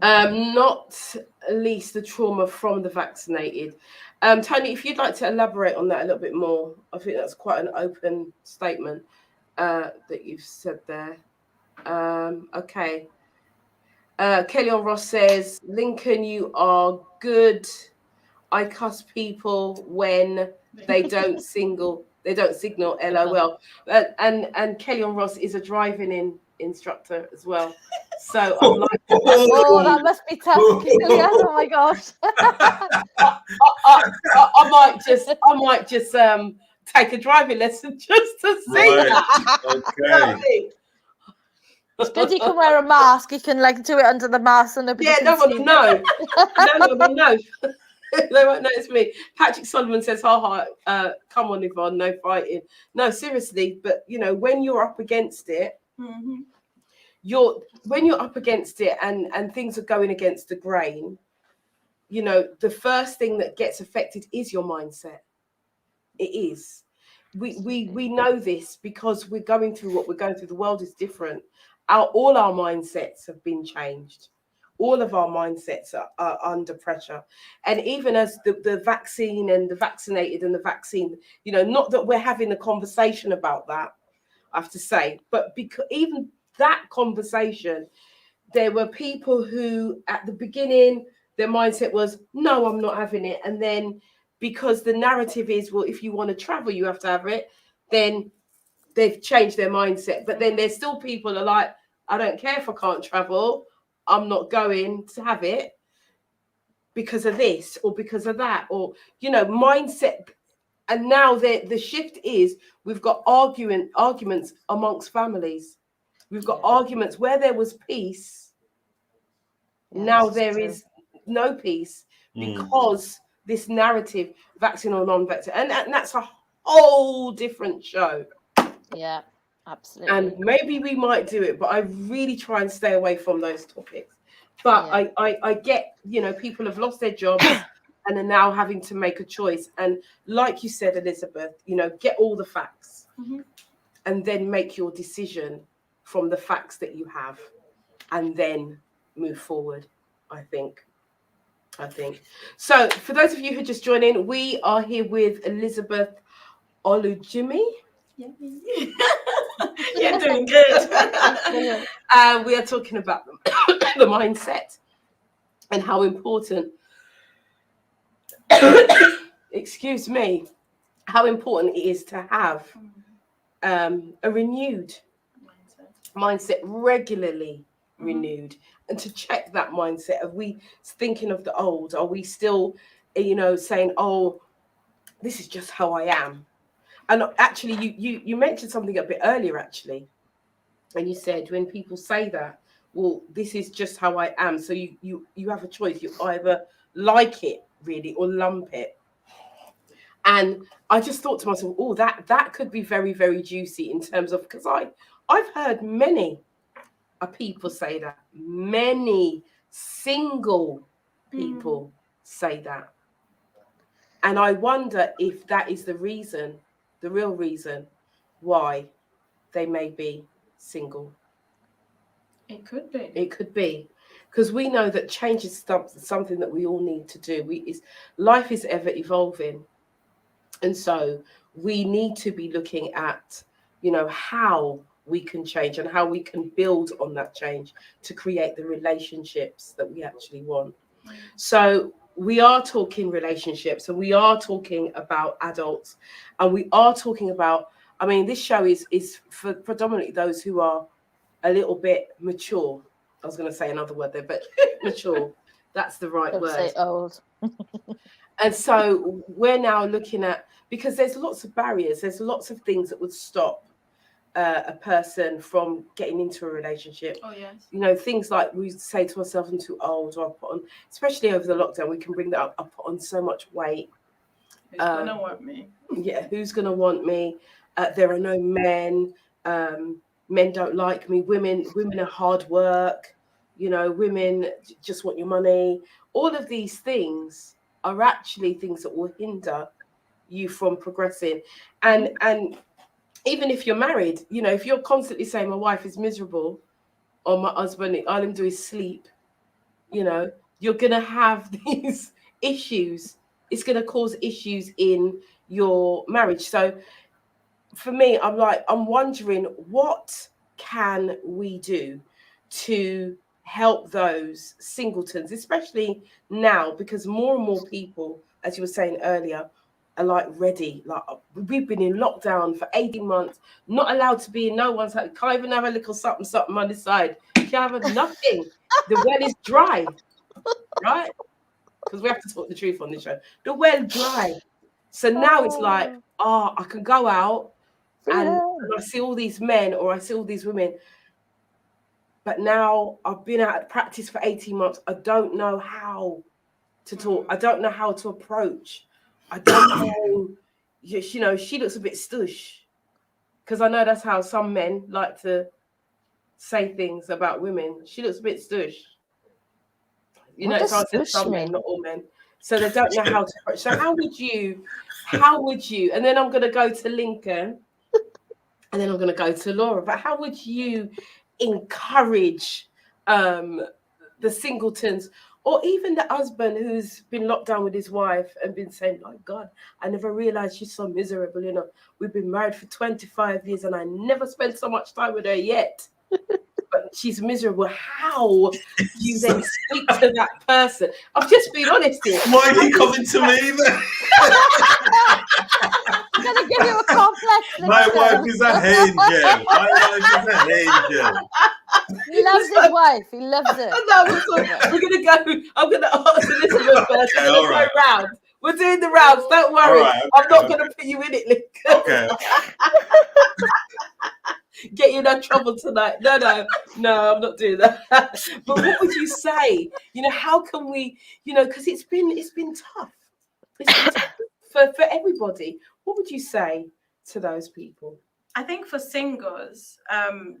Not least the trauma from the vaccinated. Tony, if you'd like to elaborate on that a little bit more, I think that's quite an open statement that you've said there. Okay. Kellyanne Ross says, Lincoln, you are good. I cuss people when they don't signal, LOL. And Kellyanne Ross is a driving instructor as well. So I'm like, Oh, that must be tough, Kellyanne. Oh my gosh. I might just take a driving lesson just to see that. Okay. It's good you can wear a mask. You can like do it under the mask and nobody can no one see. will know. No one will know. They won't notice me. Patrick Solomon says, come on, Yvonne, no fighting. No, seriously, but when you're up against it, when you're up against it and things are going against the grain, the first thing that gets affected is your mindset. It is. We know this because we're going through what we're going through. The world is different. All our mindsets have been changed. All of our mindsets are under pressure. And even as the vaccine and the vaccinated and the vaccine, not that we're having a conversation about that, I have to say, but because even that conversation, there were people who at the beginning, their mindset was, no, I'm not having it. And then because the narrative is, well, if you want to travel, you have to have it, then they've changed their mindset. But then there's still people who are like, I don't care if I can't travel. I'm not going to have it because of this or because of that, or, mindset. And now the shift is we've got arguments amongst families. We've got arguments where there was peace. Now there is no peace because this narrative, vaccine or non-vaccine, and that's a whole different show. Yeah, absolutely. And maybe we might do it, but I really try and stay away from those topics. But I get, people have lost their jobs and are now having to make a choice. And like you said, Elizabeth, get all the facts and then make your decision from the facts that you have and then move forward, I think. So for those of you who just joined in, we are here with Elizabeth Olojimi. You're doing good. We are talking about the mindset and how important, excuse me, how important it is to have a renewed mindset, regularly renewed, and to check that mindset. Are we thinking of the old? Are we still, saying, oh, this is just how I am? And actually, you mentioned something a bit earlier, actually. And you said when people say that, well, this is just how I am. So you have a choice. You either like it really or lump it. And I just thought to myself, oh, that could be very, very juicy in terms of, because I've heard many people say that. Many single people say that. And I wonder if that is the real reason why they may be single. It could be. It could be. Because we know that change is something that we all need to do. Life is ever evolving. And so we need to be looking at, how we can change and how we can build on that change to create the relationships that we actually want. So we are talking relationships and we are talking about adults and we are talking about, this show is for predominantly those who are a little bit mature. I was going to say another word there, but mature. That's the right Don't word. say old. And so we're now looking at, because there's lots of barriers, there's lots of things that would stop a person from getting into a relationship. Oh, yes. Things like we say to ourselves, I'm too old, or I put on, especially over the lockdown, we can bring that up. I put on so much weight. Who's going to want me? Yeah, who's going to want me? There are no men. Men don't like me. Women are hard work. Women just want your money. All of these things are actually things that will hinder you from progressing. And even if you're married, you know, if you're constantly saying my wife is miserable or my husband, all him do is sleep, you know, you're gonna have these issues. It's gonna cause issues in your marriage. So for me, I'm wondering, what can we do to help those singletons, especially now, because more and more people, as you were saying earlier, are like ready. Like, we've been in lockdown for 18 months, not allowed to be in no one's house. Can't even have a little something on the side. Can't have nothing. The well is dry, right? Because we have to talk the truth on this show. The well dry. So now it's like, I can go out and I see all these men or I see all these women. But now I've been out of practice for 18 months. I don't know how to talk. I don't know how to approach. I don't know. You know, she looks a bit stush. Because I know that's how some men like to say things about women. She looks a bit stush. You know, it's some men, not all men. So they don't know how to approach. So how would you, and then I'm going to go to Lincoln, and then I'm going to go to Laura, but how would you encourage the singletons, or even the husband who's been locked down with his wife and been saying, oh God, I never realized she's so miserable. You know, we've been married for 25 years and I never spent so much time with her yet. But she's miserable. How do you then speak to that person? I'm just being honest here. Why are you coming to me then? I'm gonna give you a complex. My wife is an angel. My wife is an angel. He loves his wife. He loves it. No, we're gonna go. I'm gonna ask Elizabeth first. Okay, We're gonna go round. We're doing the rounds. Don't worry. Right, okay, I'm not gonna put you in it, Lincoln. Okay. Get you in no trouble tonight. No, I'm not doing that. But what would you say? You know, how can we? You know, because it's been tough. It's been tough for everybody. What would you say to those people? I think for singles,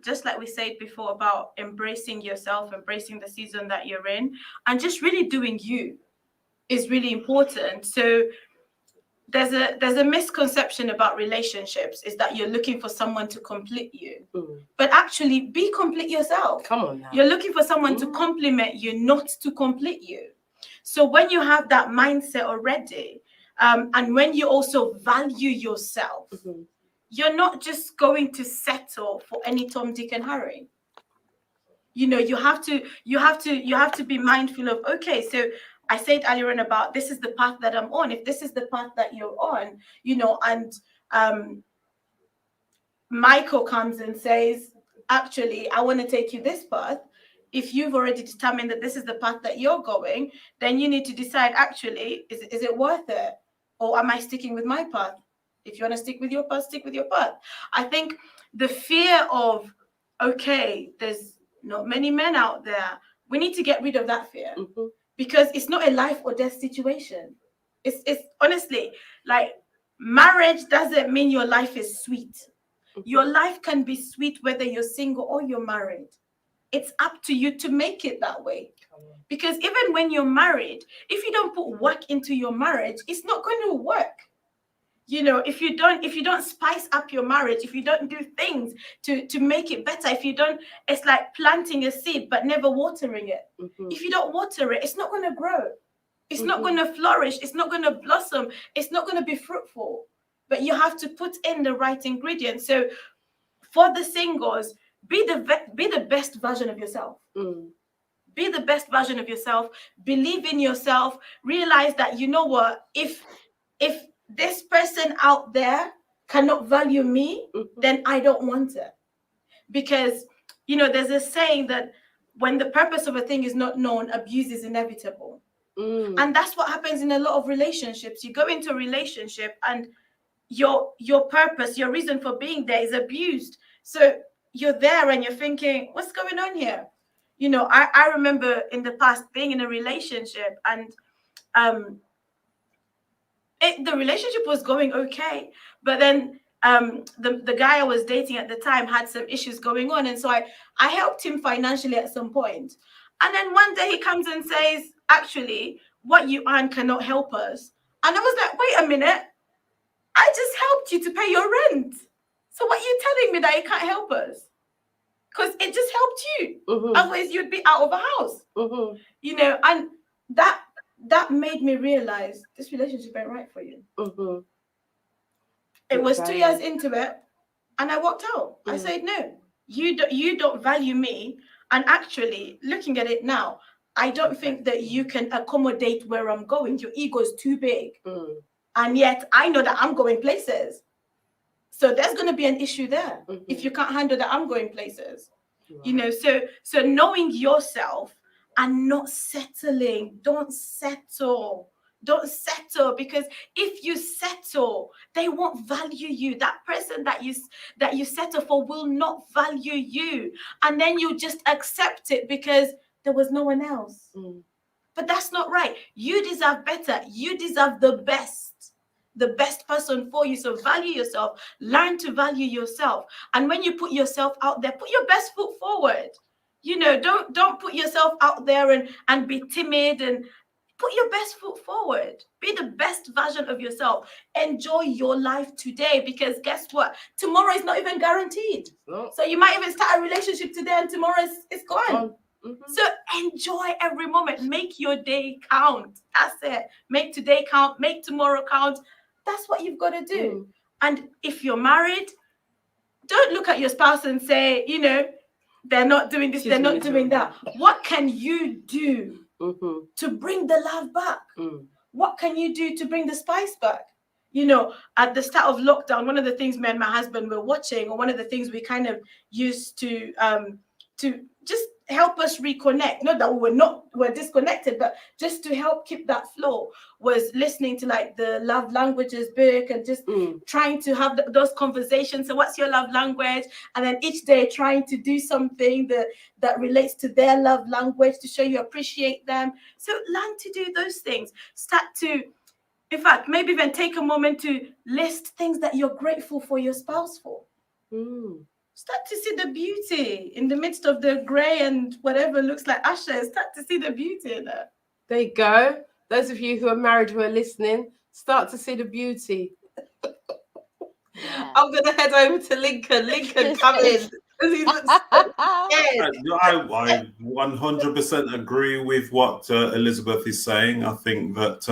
just like we said before about embracing yourself, embracing the season that you're in, and just really doing you is really important. So there's a misconception about relationships, is that you're looking for someone to complete you. But actually be complete yourself. Come on now. You're looking for someone to complement you, not to complete you. So when you have that mindset already, and when you also value yourself, you're not just going to settle for any Tom, Dick, and Harry. You know, you have to be mindful of, okay, so I said earlier on about this is the path that I'm on. If this is the path that you're on, you know, and Michael comes and says, actually, I want to take you this path. If you've already determined that this is the path that you're going, then you need to decide, actually, is it worth it? Or am I sticking with my path? If you want to stick with your path, stick with your path. I think the fear of, okay, there's not many men out there. We need to get rid of that fear. Because it's not a life or death situation. It's honestly, like, marriage doesn't mean your life is sweet. Your life can be sweet whether you're single or you're married. It's up to you to make it that way. Because even when you're married, if you don't put work into your marriage, it's not going to work. You know, if you don't spice up your marriage, if you don't do things to make it better, if you don't, it's like planting a seed but never watering it. If you don't water it, it's not going to grow. It's not going to flourish. It's not going to blossom. It's not going to be fruitful. But you have to put in the right ingredients. So for the singles, be the best version of yourself. Be the best version of yourself. Believe in yourself. Realize that, you know what, if this person out there cannot value me, then I don't want it. Because, you know, there's a saying that when the purpose of a thing is not known, abuse is inevitable. And that's what happens in a lot of relationships. You go into a relationship and your purpose, your reason for being there is abused. So you're there and you're thinking, what's going on here? You know, I remember in the past being in a relationship, and the relationship was going okay, but then the guy I was dating at the time had some issues going on, and so I helped him financially at some point. And then one day he comes and says, actually, what you earn cannot help us. And I was like, wait a minute, I just helped you to pay your rent. So what are you telling me that it can't help us? Because it just helped you. Mhm. Otherwise, you'd be out of a house. Mhm. You know, and that made me realize this relationship ain't right for you. Mhm. It was 2 Okay. years into it, and I walked out. I Mm. said, no, you don't value me. And actually, looking at it now, I don't think that you can accommodate where I'm going. Your ego is too big. Mm. And yet I know that I'm going places. So there's going to be an issue there if you can't handle that I'm going places. You know, so knowing yourself and not settling. Don't settle. Don't settle, because if you settle, they won't value you. That person that you settle for will not value you, and then you just accept it because there was no one else. But that's not right. You deserve better. You deserve the best person for you. So value yourself. Learn to value yourself. And when you put yourself out there, put your best foot forward. You know, don't put yourself out there and be timid, and put your best foot forward. Be the best version of yourself. Enjoy your life today, because guess what? Tomorrow is not even guaranteed. So you might even start a relationship today and tomorrow it's gone. So enjoy every moment. Make your day count. That's it. Make today count. Make tomorrow count. That's what you've got to do. And if you're married, don't look at your spouse and say, you know, they're not doing this, they're not doing that. What can you do to bring the love back? What can you do to bring the spice back? You know, at the start of lockdown, one of the things me and my husband were watching, or one of the things we kind of used to just help us reconnect, not that we're disconnected, but just to help keep that flow, was listening to like the love languages book, and just trying to have those conversations. So what's your love language? And then each day trying to do something that relates to their love language to show you appreciate them. So learn to do those things. Start to, in fact, maybe even take a moment to list things that you're grateful for your spouse for. Start to see the beauty in the midst of the grey and whatever looks like ashes. Start to see the beauty in it. There you go. Those of you who are married who are listening, start to see the beauty. Yeah. I'm going to head over to Lincoln. Lincoln, come in. I 100% agree with what Elizabeth is saying. I think that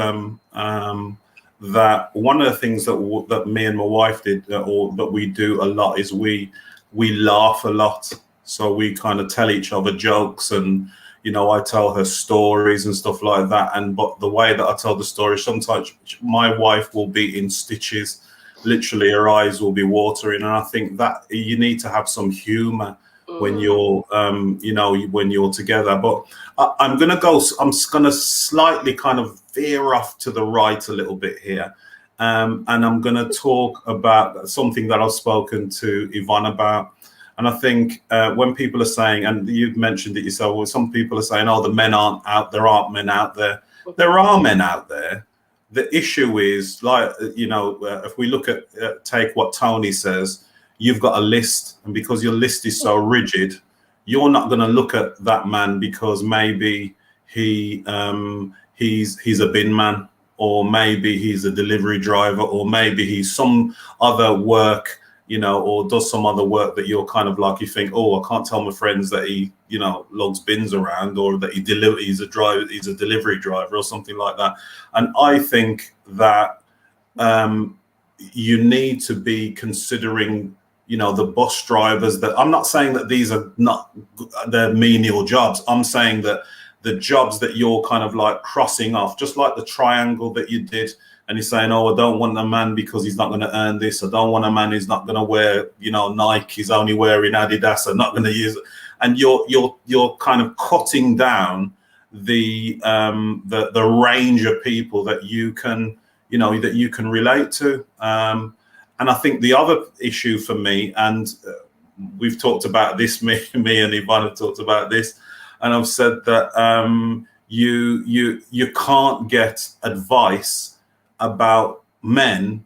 that one of the things that me and my wife did, or that we do a lot, is we laugh a lot. So we kind of tell each other jokes, and you know, I tell her stories and stuff like that. But the way that I tell the story, sometimes my wife will be in stitches. Literally, her eyes will be watering, and I think that you need to have some humor when you're, you know, when you're together. But I'm gonna slightly kind of veer off to the right a little bit here, and I'm gonna talk about something that I've spoken to Yvonne about. And I think when people are saying, and you've mentioned it yourself, well, some people are saying, "Oh, the men aren't out there, aren't men out there?" There are men out there. The issue is, like, you know, if we look at take what Tony says, you've got a list, and because your list is so rigid, you're not going to look at that man because maybe he's a bin man, or maybe he's a delivery driver, or maybe he's some other work, you know, or does some other work that you're kind of like, you think, oh, I can't tell my friends that he, you know, logs bins around, or that he's a delivery driver or something like that. And I think that you need to be considering, you know, the bus drivers. That I'm not saying that these are not, they're menial jobs. I'm saying that the jobs that you're kind of like crossing off, just like the triangle that you did, and you're saying, oh, I don't want a man because he's not going to earn this. I don't want a man who's not going to wear, you know, Nike. He's only wearing Adidas. I'm not going to use it. And you're kind of cutting down the range of people that you can, you know, that you can relate to. And I think the other issue for me, and we've talked about this, me and Yvonne have talked about this, and I've said that you can't get advice about men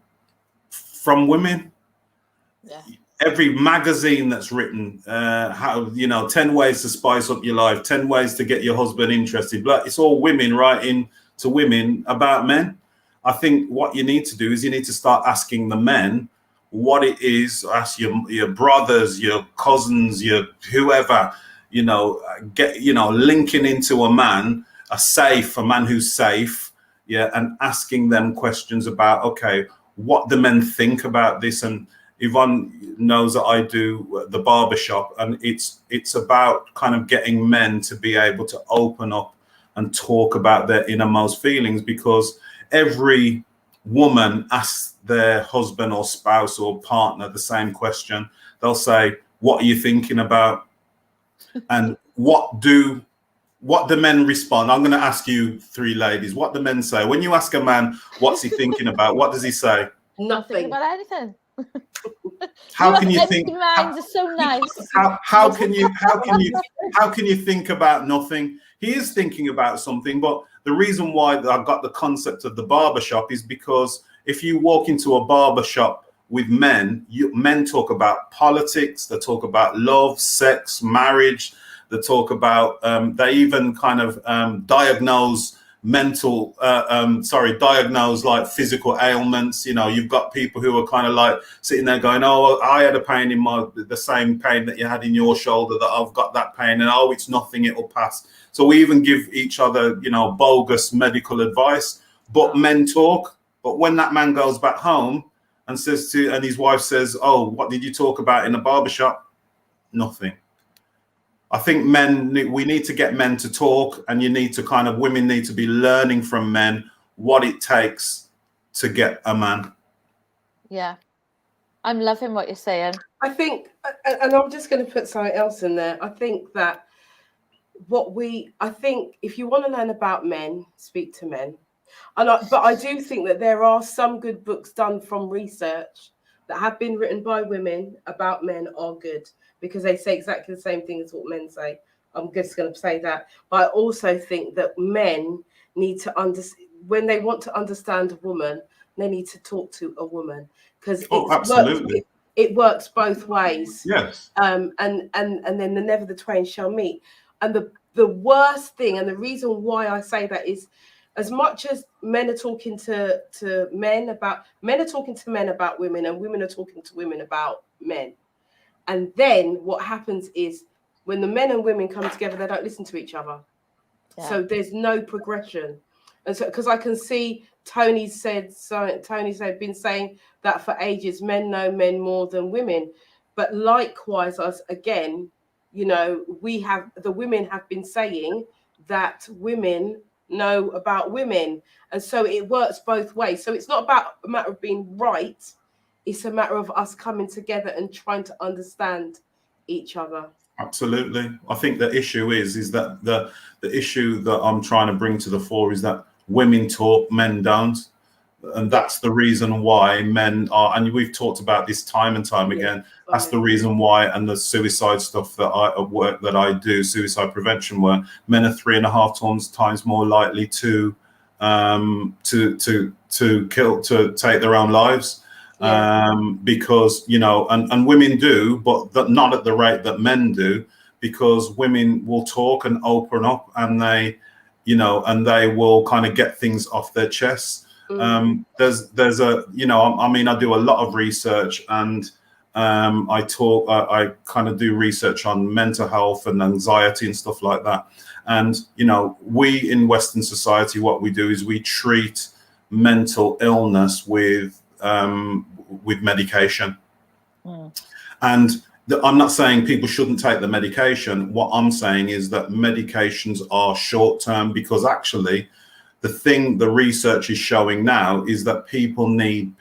from women. Yeah. Every magazine that's written, how, you know, 10 ways to spice up your life, 10 ways to get your husband interested, but it's all women writing to women about men. I think what you need to do is you need to start asking the men what it is. Ask your brothers, your cousins, your whoever, linking into a man, a man who's safe, and asking them questions about, okay, what the men think about this. And Yvonne knows that I do the barbershop, and it's about kind of getting men to be able to open up and talk about their innermost feelings, because every woman asks their husband or spouse or partner the same question. They'll say, what are you thinking about? And what do men respond? I'm going to ask you three ladies, what do men say? When you ask a man, what's he thinking about? What does he say? Not thinking Nothing. about anything. How can you think? Minds are so nice. How can you think about nothing? He is thinking about something, but the reason why I've got the concept of the barbershop is because if you walk into a barbershop with men, men talk about politics, they talk about love, sex, marriage, they talk about, they even kind of diagnose like physical ailments. You've got people who are kind of like sitting there going, oh, I had a pain in the same pain that you had in your shoulder, that I've got that pain, and oh, it's nothing, it'll pass. So we even give each other, bogus medical advice, but men talk. But when that man goes back home and and his wife says, oh, what did you talk about in the barbershop? Nothing. I think we need to get men to talk, and women need to be learning from men what it takes to get a man. Yeah. I'm loving what you're saying. I think, and I'm just going to put something else in there. I think that if you want to learn about men, speak to men. But I do think that there are some good books done from research that have been written by women about men are good, because they say exactly the same thing as what men say. I'm just going to say that. But I also think that men need to understand, when they want to understand a woman, they need to talk to a woman, because it works both ways. Yes. And then never the twain shall meet. And the worst thing, and the reason why I say that, is as much as men are talking to men about women, and women are talking to women about men. And then what happens is, when the men and women come together, they don't listen to each other. Yeah. So there's no progression. And so, because I can see Tony's been saying that for ages, men know men more than women. But likewise, the women have been saying that women know about women. And so it works both ways. So it's not about a matter of being right. It's a matter of us coming together and trying to understand each other. Absolutely. I think the issue is that the issue that I'm trying to bring to the fore is that women talk, men don't. And that's the reason why men are, and we've talked about this time and time again, that's the reason why, and the suicide stuff that I do, suicide prevention work, men are 3.5 times more likely to take their own lives. Because, and women do, but not at the rate that men do, because women will talk and open up, and they will kind of get things off their chests. There's a, I do a lot of research, and I kind of do research on mental health and anxiety and stuff like that. And, we in Western society, what we do is we treat mental illness with medication. And I'm not saying people shouldn't take the medication. What I'm saying is that medications are short term, because actually the research is showing now is that people need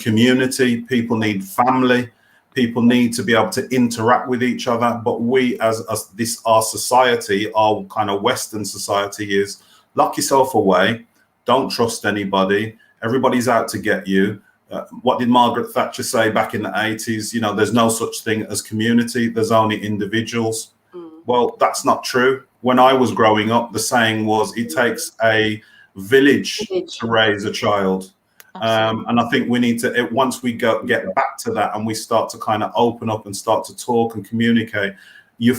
community, people need family, people need to be able to interact with each other. But we as our society, our kind of Western society, is lock yourself away, don't trust anybody, everybody's out to get you. What did Margaret Thatcher say back in the 80s? There's no such thing as community, there's only individuals. Well, that's not true. When I was growing up, the saying was, it takes a village to raise a child. And I think we need to, once we get back to that, and we start to kind of open up and start to talk and communicate,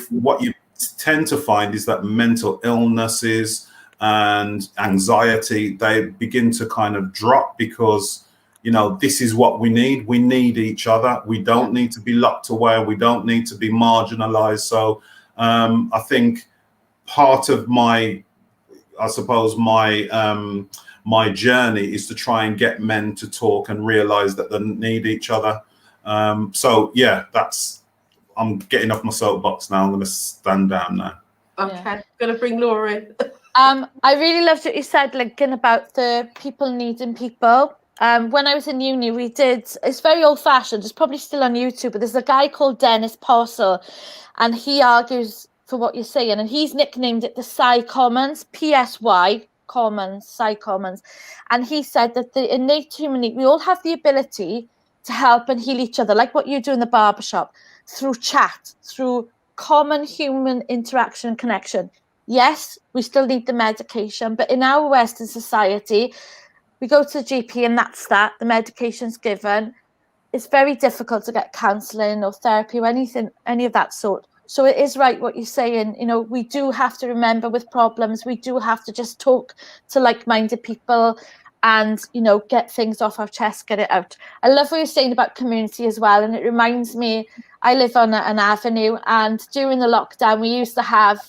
what you tend to find is that mental illnesses, and anxiety, they begin to kind of drop because, you know, this is what we need. We need each other. We don't need to be locked away. We don't need to be marginalized. So I think part of my, I suppose, my journey is to try and get men to talk and realize that they need each other. So yeah, I'm getting off my soapbox now. I'm going to stand down now. Okay, gonna bring Laura in. I really loved what you said, Lincoln, about the people needing people. When I was in uni, it's very old fashioned, it's probably still on YouTube, but there's a guy called Dennis Postle, and he argues for what you're saying, and he's nicknamed it the Psy Commons, PSY Commons, Psy Commons. And he said that the innate human need, we all have the ability to help and heal each other, like what you do in the barbershop, through chat, through common human interaction and connection. Yes, we still need the medication, but in our Western society, we go to the GP and that's that. The medication's given. It's very difficult to get counselling or therapy or any of that sort. So it is right what you're saying. You know, we do have to remember with problems, we do have to just talk to like-minded people and, you know, get things off our chest, get it out. I love what you're saying about community as well. And it reminds me, I live on an avenue, and during the lockdown, we used to have,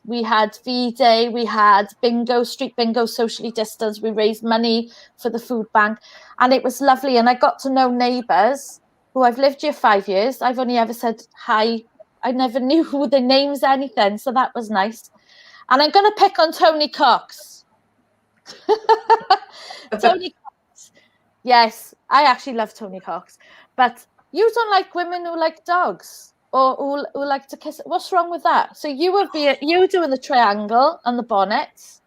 we had V-Day, we had bingo, street bingo, socially distanced. We raised money for the food bank, and it was lovely. And I got to know neighbours who I've lived here 5 years. I've only ever said hi. I never knew who their names, anything. So that was nice. And I'm going to pick on Tony Cox. Tony Cox. Yes, I actually love Tony Cox. But you don't like women who like dogs or who like to kiss. What's wrong with that? So you doing the triangle and the bonnets.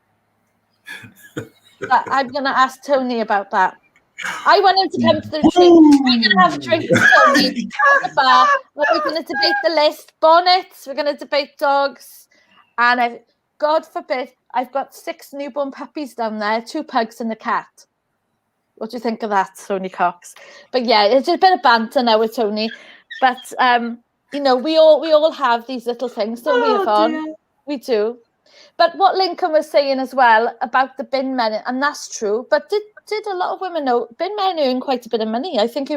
I'm going to ask Tony about that. I want him to come to the retreat. We're going to have a drink with Tony at the bar. We're going to debate the list. Bonnets. We're going to debate dogs. And God forbid, I've got 6 newborn puppies down there, 2 pugs and a cat. What do you think of that, Tony Cox? But yeah, it's just a bit of banter now with Tony. But you know, we all have these little things, don't we, Yvonne? We do. But what Lincoln was saying as well about the bin men, and that's true. But did a lot of women know bin men earn quite a bit of money? I think they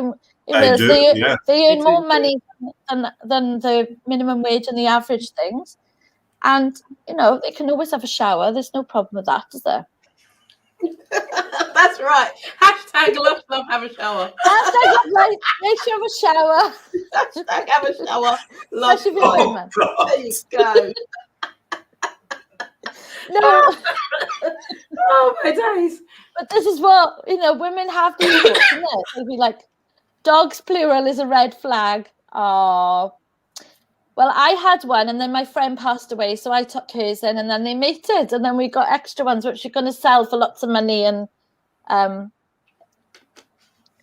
earn more money than the minimum wage and the average things. And you know, they can always have a shower. There's no problem with that, is there? That's right. Hashtag love have a shower. Hashtag like, make sure have a shower. Hashtag have a shower. Love. There you go. No. Oh my days. But this is what, you know, women have these thoughts, isn't it? They'll be like, dogs plural is a red flag. Oh. Well, I had one, and then my friend passed away, so I took hers in, and then they mated, and then we got extra ones, which you're going to sell for lots of money, and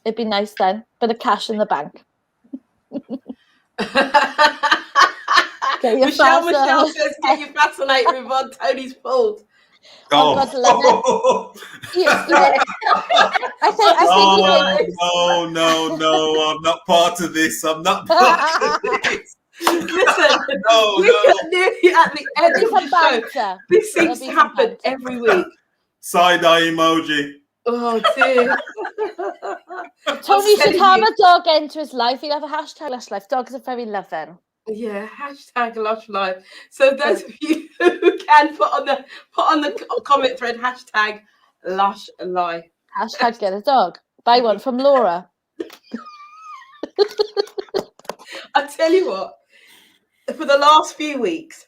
it'd be nice then. Bit of cash in the bank. Michelle says, get you fascinated with what Tony's pulled. Oh, God, love it. No, I'm not part of this. I'm not part of this. Listen, we're nearly at the end of the show. This seems to happen every week. Side-eye emoji. Oh, dear. Tony should have a dog into his life. He'll have a hashtag Lush Life. Dogs are very loving. Yeah, hashtag Lush Life. So those of you who can put on the comment thread, hashtag Lush Life. Hashtag get a dog. Buy one from Laura. I tell you what, for the last few weeks,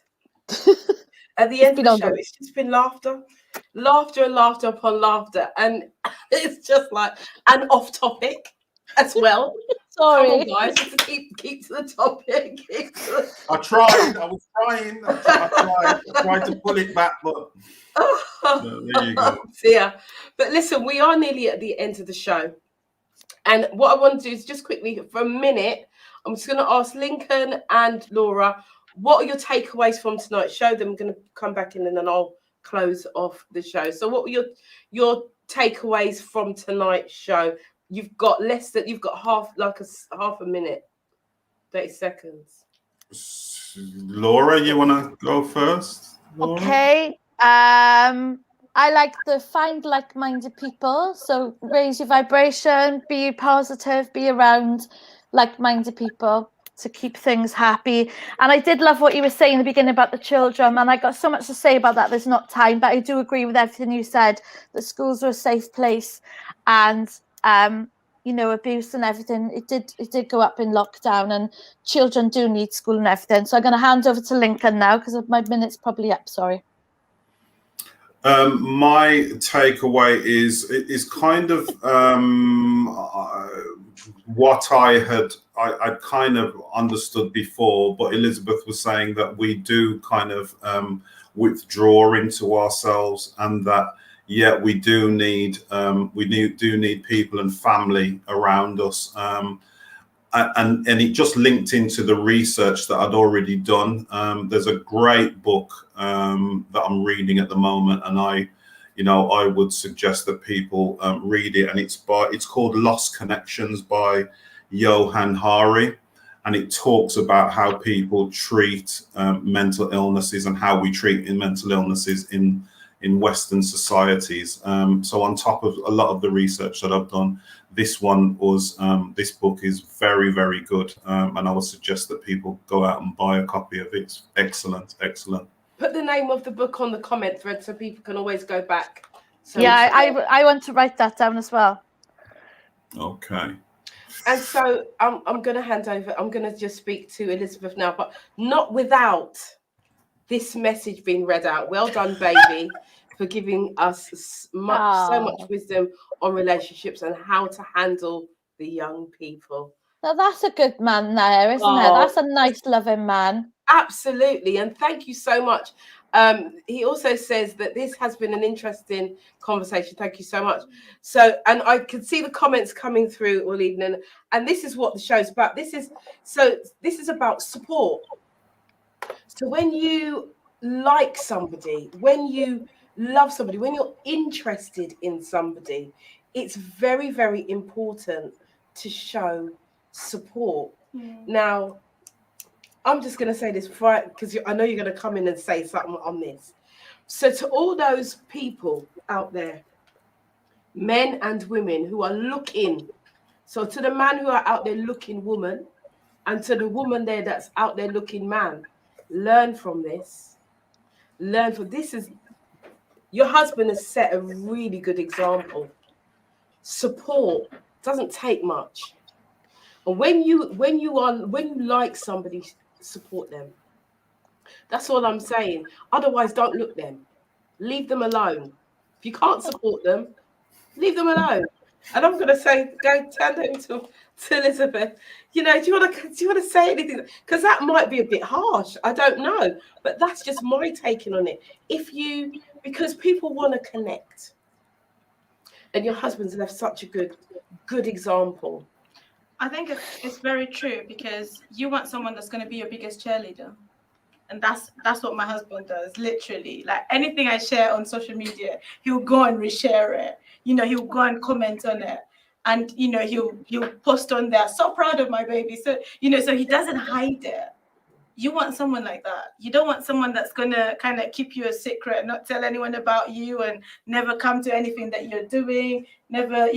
at the end of the show, it's just been laughter and laughter upon laughter, and it's just like, and off topic as well. Sorry, come on, guys, just keep to the topic. I tried. I was trying. I tried to pull it back, but there you go. Yeah, but listen, we are nearly at the end of the show, and what I want to do is just quickly, for a minute, I'm just going to ask Lincoln and Laura, what are your takeaways from tonight's show? Then I'm going to come back in and then I'll close off the show. So what were your takeaways from tonight's show? You've got half a minute, 30 seconds. Laura, you want to go first? Laura? Okay. I like the find like-minded people. So raise your vibration, be positive, be around like-minded people to keep things happy. And I did love what you were saying in the beginning about the children, and I got so much to say about that. There's not time, but I do agree with everything you said. That schools are a safe place, and abuse and everything. It did go up in lockdown, and children do need school and everything. So I'm going to hand over to Lincoln now because my minute's probably up. Sorry. My takeaway is kind of what I kind of understood before, but Elizabeth was saying that we do kind of withdraw into ourselves, and that we do need people and family around us. And it just linked into the research that I'd already done. There's a great book that I'm reading at the moment, and I would suggest that people read it. And it's called Lost Connections by Johann, and it talks about how people treat mental illnesses and how we treat mental illnesses in Western societies. So on top of a lot of the research that I've done, this book is very, very good. And I would suggest that people go out and buy a copy of it. It's excellent. Put the name of the book on the comment thread so people can always go back. So I want to write that down as well. Okay. And so I'm going to hand over. I'm going to just speak to Elizabeth now, but not without this message being read out. Well done, baby, for giving us so much wisdom on relationships and how to handle the young people. Now that's a good man there, isn't it? That's a nice, loving man. Absolutely. And thank you so much. He also says that this has been an interesting conversation. Thank you so much. So, and I can see the comments coming through all evening, and this is what the show's about. This is about support. So when you like somebody, when you love somebody, when you're interested in somebody, it's very, very important to show support. Now, I'm just going to say this because I know you're going to come in and say something on this. So to all those people out there, men and women who are looking, so to the man who are out there looking woman, and to the woman there that's out there looking man, learn from this. Your husband has set a really good example. Support doesn't take much. And when you like somebody, support them. That's all I'm saying. Otherwise, don't look them. Leave them alone. If you can't support them, leave them alone. And I'm gonna say, go turn it to Elizabeth. Do you want to say anything? Because that might be a bit harsh. I don't know, but that's just my taking on it. Because people want to connect, and your husband's left such a good example. I think it's very true, because you want someone that's going to be your biggest cheerleader. And that's what my husband does, literally. Like anything I share on social media, he'll go and reshare it. He'll go and comment on it. And, he'll post on there, so proud of my baby. So, so he doesn't hide it. You want someone like that. You don't want someone that's going to kind of keep you a secret, not tell anyone about you, and never come to anything that you're doing, never,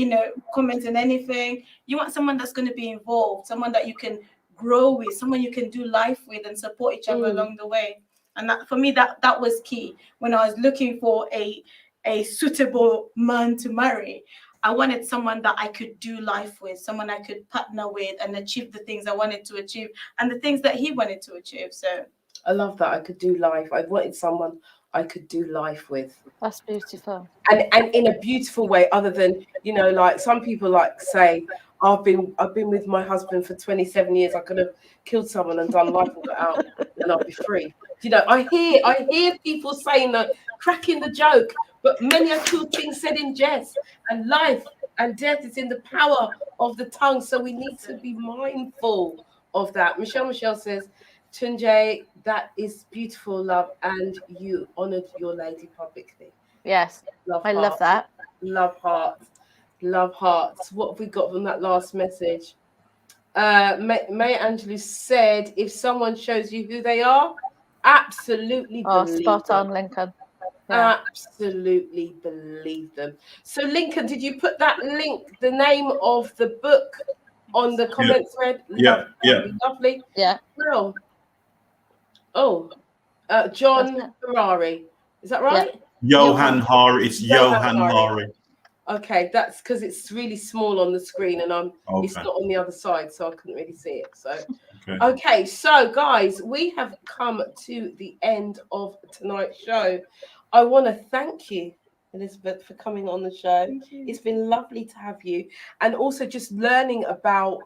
comment on anything. You want someone that's going to be involved, someone that you can grow with, someone you can do life with and support each other along the way. And that, for me, that was key when I was looking for a suitable man to marry. I wanted someone that I could do life with, someone I could partner with and achieve the things I wanted to achieve and the things that he wanted to achieve. So I love that. I could do life. I wanted someone I could do life with. That's beautiful. And in a beautiful way, other than, like some people say, I've been with my husband for 27 years. I could have killed someone and done life and got out and I'll be free. I hear people saying that, cracking the joke, but many are true things said in jest, and life and death is in the power of the tongue. So we need to be mindful of that. Michelle says, Tunjay, that is beautiful, love, and you honoured your lady publicly. Yes, I love that. Love hearts. Love hearts. What have we got from that last message? May Angelou said, if someone shows you who they are, absolutely believe spot them. on, Lincoln. Yeah. Absolutely believe them. So, Lincoln, did you put that link, the name of the book, on the comment thread? Yeah, yeah. Lovely. Yeah. Well, That's John it. Ferrari. Is that Yeah. right? Johann Hari. It's Johann Hari. Hari. Okay, that's because it's really small on the screen and it's Okay. not on the other side, so I couldn't really see it. So, Okay. okay, so guys, we have come to the end of tonight's show. I want to thank you, Elizabeth, for coming on the show. It's been lovely to have you, and also just learning about,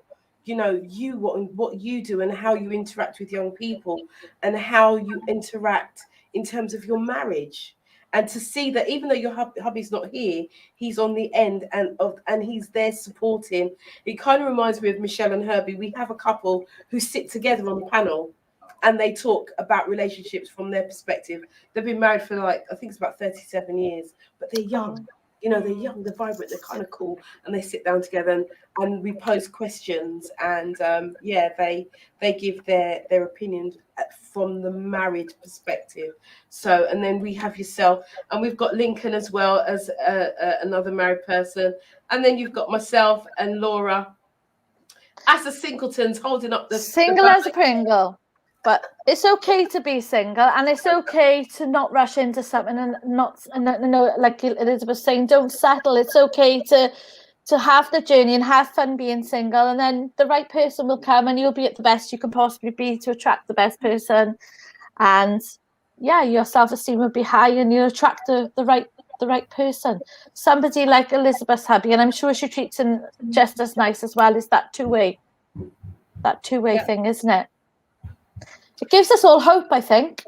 you what you do and how you interact with young people and how you interact in terms of your marriage. And to see that even though your hubby's not here, he's on the end and he's there supporting. It kind of reminds me of Michelle and Herbie. We have a couple who sit together on the panel and they talk about relationships from their perspective. They've been married for I think it's about 37 years, but they're young. They're young, they're vibrant, they're kind of cool, and they sit down together and we pose questions, and they give their opinion from the married perspective. So, and then we have yourself, and we've got Lincoln as well as another married person, and then you've got myself and Laura as the singletons holding up the Single as a Pringle. But it's okay to be single, and it's okay to not rush into something and not, like Elizabeth was saying, don't settle. It's okay to have the journey and have fun being single, and then the right person will come and you'll be at the best you can possibly be to attract the best person. And yeah, your self-esteem will be high and you'll attract the right person. Somebody like Elizabeth's hubby, and I'm sure she treats him just as nice as well. Is that two-way thing, isn't it? It gives us all hope, I think.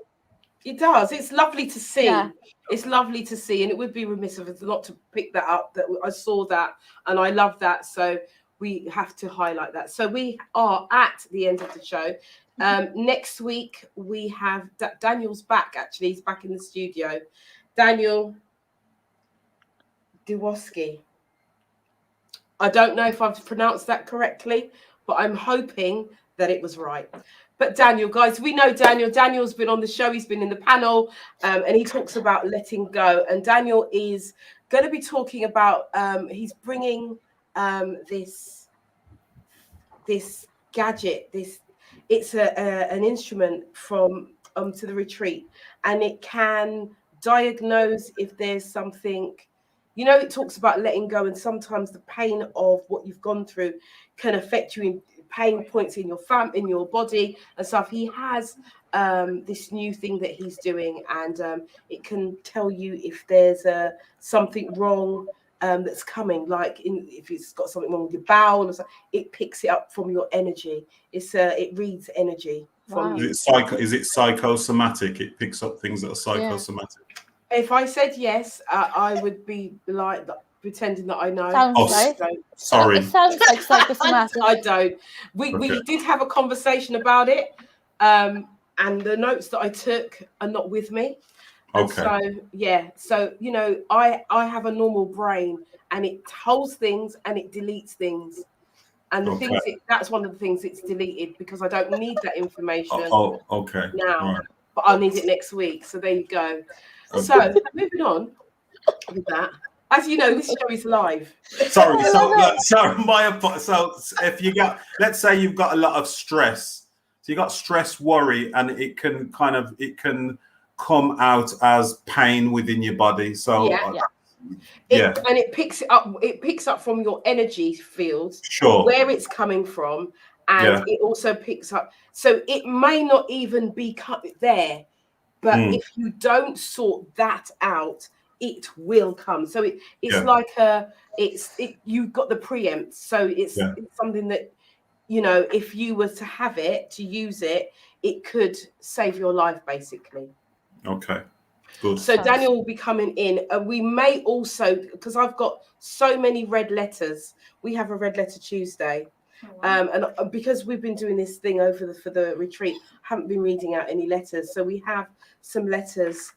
It does. It's lovely to see. Yeah. It's lovely to see, and it would be remiss of us not to pick that up. That I saw that, and I love that. So we have to highlight that. So we are at the end of the show. Next week we have Daniel's back. Actually, he's back in the studio. Daniel Dwoski. I don't know if I've pronounced that correctly, but I'm hoping that it was right. But Daniel, guys, we know Daniel. Daniel's been on the show. He's been in the panel, and he talks about letting go. And Daniel is going to be talking about, he's bringing this gadget. It's an instrument from to the retreat, and it can diagnose if there's something. It talks about letting go, and sometimes the pain of what you've gone through can affect you in pain points in your body and stuff. He has this new thing that he's doing, and it can tell you if there's something wrong that's coming, like if it's got something wrong with your bowel or something. It picks it up from your energy. It reads energy from you. Is it psychosomatic? It picks up things that are psychosomatic. If I said yes, I would be like pretending that I know. Sorry. It sounds like psychosomatic. I don't. We did have a conversation about it, and the notes that I took are not with me. And so I have a normal brain, and it holds things and it deletes things. And the things that's one of the things it's deleted because I don't need that information. Now, right. But I'll need it next week. So there you go. Okay. So moving on with that. As you know, this show is live. So if you got, let's say you've got a lot of stress, so you got stress, worry, and it can come out as pain within your body. So and it picks it up. It picks up from your energy fields, where it's coming from, and it also picks up. So it may not even be there, but if you don't sort that out, it will come. So it's like you've got the preempt. So it's something that, if you were to have it, to use it, it could save your life, basically. Okay, good. So Daniel will be coming in. We may also, because I've got so many red letters, we have a red letter Tuesday. And because we've been doing this thing for the retreat, haven't been reading out any letters. So we have some letters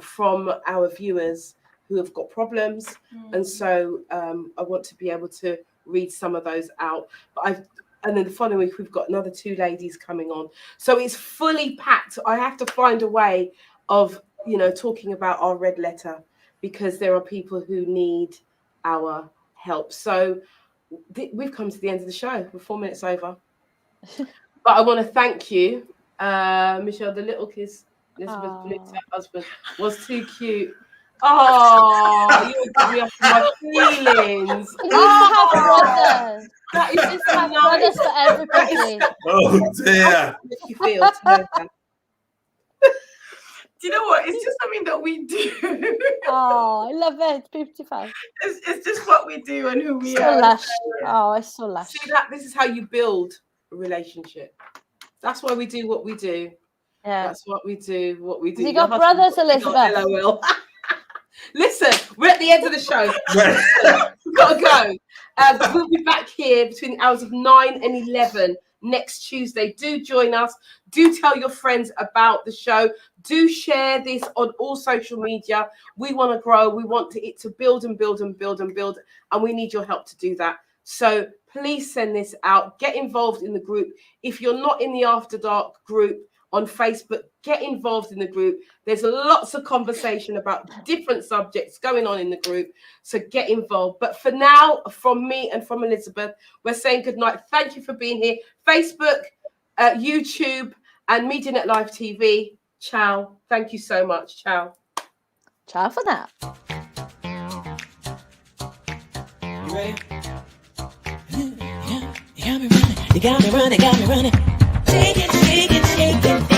from our viewers who have got problems, and so I want to be able to read some of those out. And then the following week we've got another 2 ladies coming on, so it's fully packed. I have to find a way of talking about our red letter, because there are people who need our help. So we've come to the end of the show. We're 4 minutes over. But I want to thank you, Michelle. The little kiss Elizabeth blew to her husband was too cute. Oh, you give me up my feelings. You need to have brothers. That is Just have brothers for everybody. Oh dear. Make you feel to know that. Do you know what? It's just something that we do. Oh, I love it. It's beautiful. It's just what we do and who we So are. lush. Oh, it's so lush. See that? This is how you build a relationship. That's why we do what we do. Yeah. That's what we do. What we do. You Your got husband brothers, got Elizabeth? LOL. Listen, we're at the end of the show. We've got to go. We'll be back here between the hours of 9 and 11 next Tuesday. Do join us. Do tell your friends about the show. Do share this on all social media. We want to grow. We want it to build and build and build and build. And we need your help to do that. So please send this out. Get involved in the group. If you're not in the After Dark group on Facebook, get involved in the group. There's lots of conversation about different subjects going on in the group. So get involved. But for now, from me and from Elizabeth, we're saying goodnight. Thank you for being here. Facebook, YouTube, and MediaNet Live TV. Ciao. Thank you so much. Ciao. Ciao for now. You ready? You got me running, got me running. Shake it, shake it, shake it.